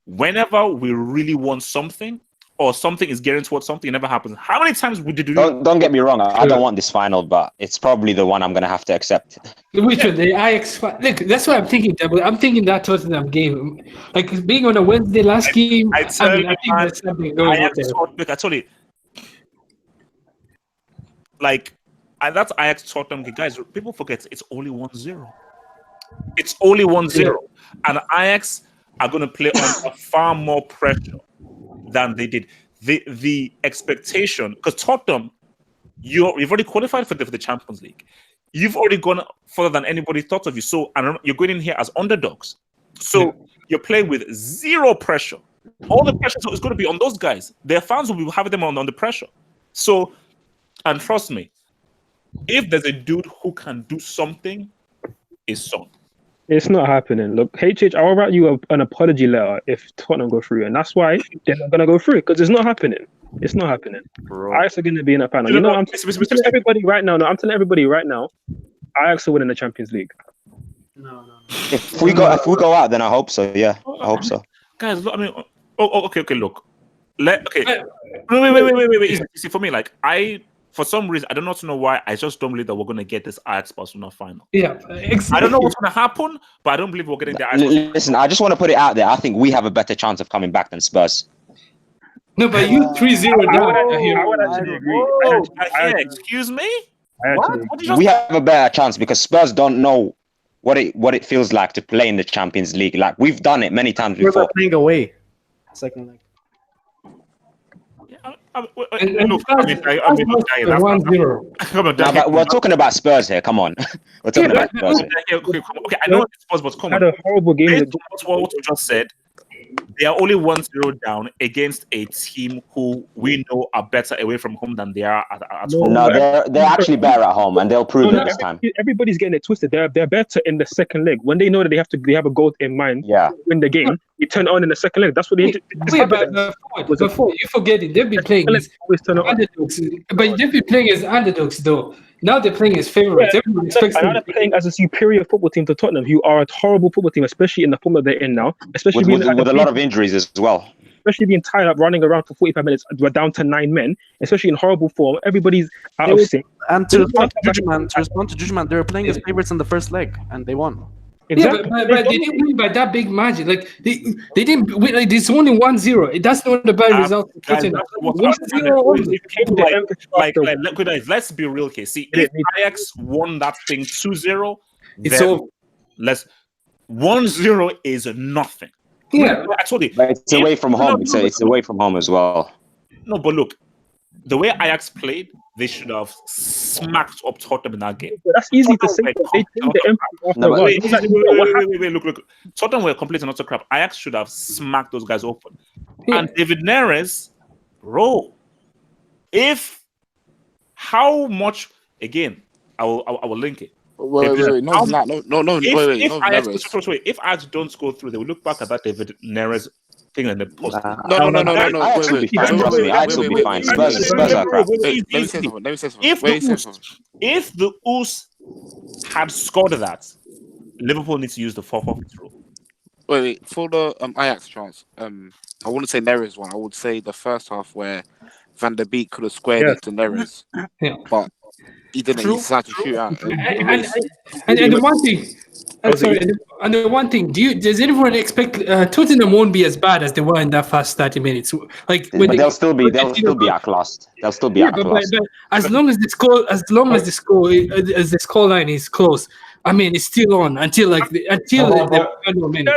Whenever we really want something, or something is getting towards something, it never happens. How many times did you... Don't get me wrong, I don't want this final, but it's probably the one I'm going to have to accept. Which one? The Ajax... Look, that's what I'm thinking. I'm thinking that Tottenham game. Like, being on a Wednesday last game, I think there's something going on there. Look, I told you. Like, and that's Ajax Tottenham, guys. People forget it's only 1-0. It's only 1-0, and Ajax are going to play under far more pressure than they did. The expectation, because Tottenham, you've already qualified for the Champions League. You've already gone further than anybody thought of you. So, and you're going in here as underdogs. So you're playing with zero pressure. All the pressure is going to be on those guys. Their fans will be having them on the pressure. So, and trust me, if there's a dude who can do something, it's Son. It's not happening. Look, HH, I'll write you an apology letter if Tottenham go through, and that's why they're not gonna go through because it's not happening. It's not happening. Ajax are gonna be in a panel. You know, I'm telling everybody right now. No, I'm telling everybody right now. Ajax will win in the Champions League. No. If we go out, then I hope so. Yeah, I hope so. Guys, I mean, okay. Look, wait. See, for me, for some reason, I don't know why. I just don't believe that we're going to get this Ajax Barcelona final. Yeah, exactly. I don't know what's going to happen, but I don't believe we're getting the Ajax. Listen, I just want to put it out there. I think we have a better chance of coming back than Spurs. No, but you 3-0 down. I would actually agree. Excuse me? What? We have a better chance because Spurs don't know what it feels like to play in the Champions League. Like, we've done it many times before. We're playing away. Second leg. We're talking about Spurs here. Come on, we're talking about Spurs here. Okay, I know it's Spurs, but come on. Had a horrible game. That's what you just said. They are only 1-0 down against a team who we know are better away from home than they are at home. No, they're actually better at home, and they'll prove it this time. Everybody's getting it twisted. They're better in the second leg when they know that they have a goal in mind. Yeah, win the game. You turn on in the second leg. That's what they do. Before you forget it, they've been playing as underdogs, but they've been playing as underdogs though. Now they're playing as favorites. Everyone expects them. They're playing as a superior football team to Tottenham, who are a horrible football team, especially in the form that they're in now. Especially with a lot of injuries as well. Especially being tied up, running around for 45 minutes. We're down to 9 men, especially in horrible form. Everybody's out of sync. And to respond to Judgment, they were playing as favorites in the first leg, and they won. Exactly. Yeah, but they didn't win by that big margin. Like they didn't win. Like it's only 1-0. That's not a bad result. Let's be real, okay. See, if Ajax won that thing 2-0, it's over. 1-0 is nothing. Yeah, I told you. But it's away from home. It's away from home as well. No, but look, the way Ajax played, they should have smacked up Tottenham in that game. That's easy to say. They think the Look. Tottenham were completely not so crap. Ajax should have smacked those guys open. Yeah. And David Neres, bro, how much, again, I will link it. If Ajax don't go through, they will look back at that David Neres thing and the post. Ajax will be fine. Trust me, Ajax will be fine. Spurs are crap. Let me say something. If the Us had scored that, Liverpool needs to use the 4-4 rule. Wait. For the Ajax chance, I wouldn't say Neres one. I would say the first half where Van der Beek could have squared it to Neres, but he didn't. He decided to shoot out. And the one thing. And the one thing, does anyone expect Tottenham won't be as bad as they were in that first 30 minutes? Like, they'll still be outclassed. They'll still be outclassed. But as long as the score line is close, I mean, it's still on until you guys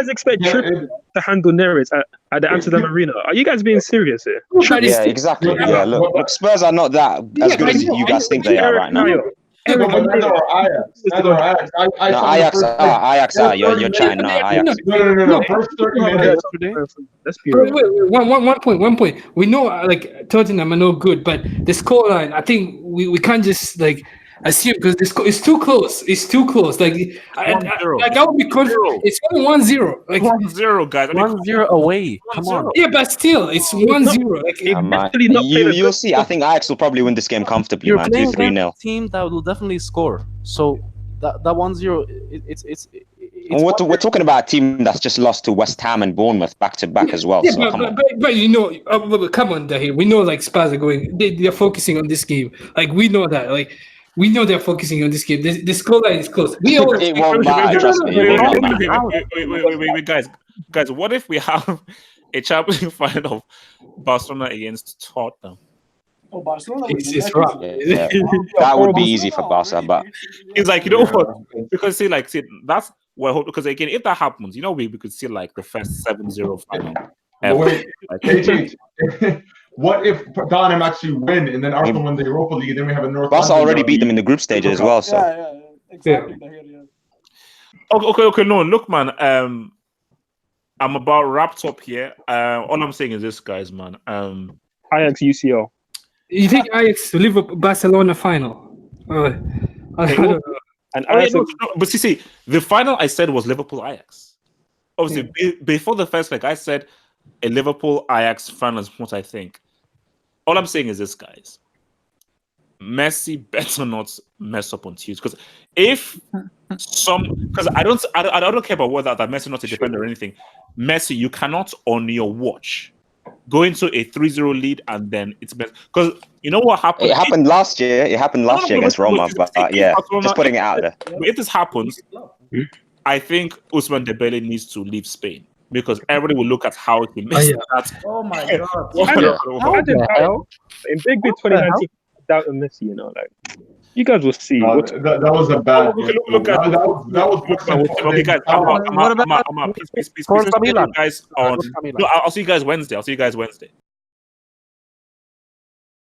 expect Trippier to handle Neres at the Amsterdam Arena? Are you guys being serious here? Yeah, exactly. Yeah, look, Spurs are not that as good as you guys think they are right now. No, but neither are Ajax. Neither are Ajax. I No, saw Ajax the first Ajax are. You're chatting now, Ajax. No. First 30 minutes. Let's be real. Wait. One point. We know like Tottenham are no good, but the scoreline, I think we can't just like assume because it's too close. It's too close. Like I would be confident. It's only 1-0. Like 1-0, guys. 1-0 away. Come on. Yeah, but still, it's 1-0. Like you'll see. I think Ajax will probably win this game comfortably, You're man. playing 2-3-0. against a team that will definitely score. So that 1-0, it's we're talking about a team that's just lost to West Ham and Bournemouth back to back as well. Yeah, so but you know, come on, Dahir. We know like Spurs are going. They're focusing on this game. Like we know that. Like we know they're focusing on this game. The scoreline is close. It won't matter. Trust me. Wait, guys. What if we have a Champions final of Barcelona against Tottenham? Oh, Barcelona. It's rough. Yeah. That would be easy for Barca, but it's like, you know what? Because that's well, because again, if that happens, we could see like the first 7-0 final. Wait, what if Tottenham actually win and then Arsenal win the Europa League and then we have a North? Barca already beat them in the group stage as well. So Yeah, exactly. Okay. No, look, man. I'm about wrapped up here. All I'm saying is this, guys, man. Ajax UCL. You think Ajax Liverpool Barcelona final? I don't know. And but see, the final I said was Liverpool Ajax. Obviously, before the first leg, I said a Liverpool Ajax final is what I think. All I'm saying is this, guys. Messi better not mess up on Tuesday, because I don't care about whether that Messi not a defender or anything. Messi, you cannot on your watch go into a 3-0 lead and then it's best, because you know what happened. It happened last year. It happened last year against Roma, but yeah, just putting it out there. But if this happens, I think Ousmane Dembele needs to leave Spain, because everybody will look at how he missed that. Oh my god! In Big 2019, without Messi, like you guys will see. That was a bad. Look at that was. Okay, guys. Peace. Guys, I'll see you guys Wednesday.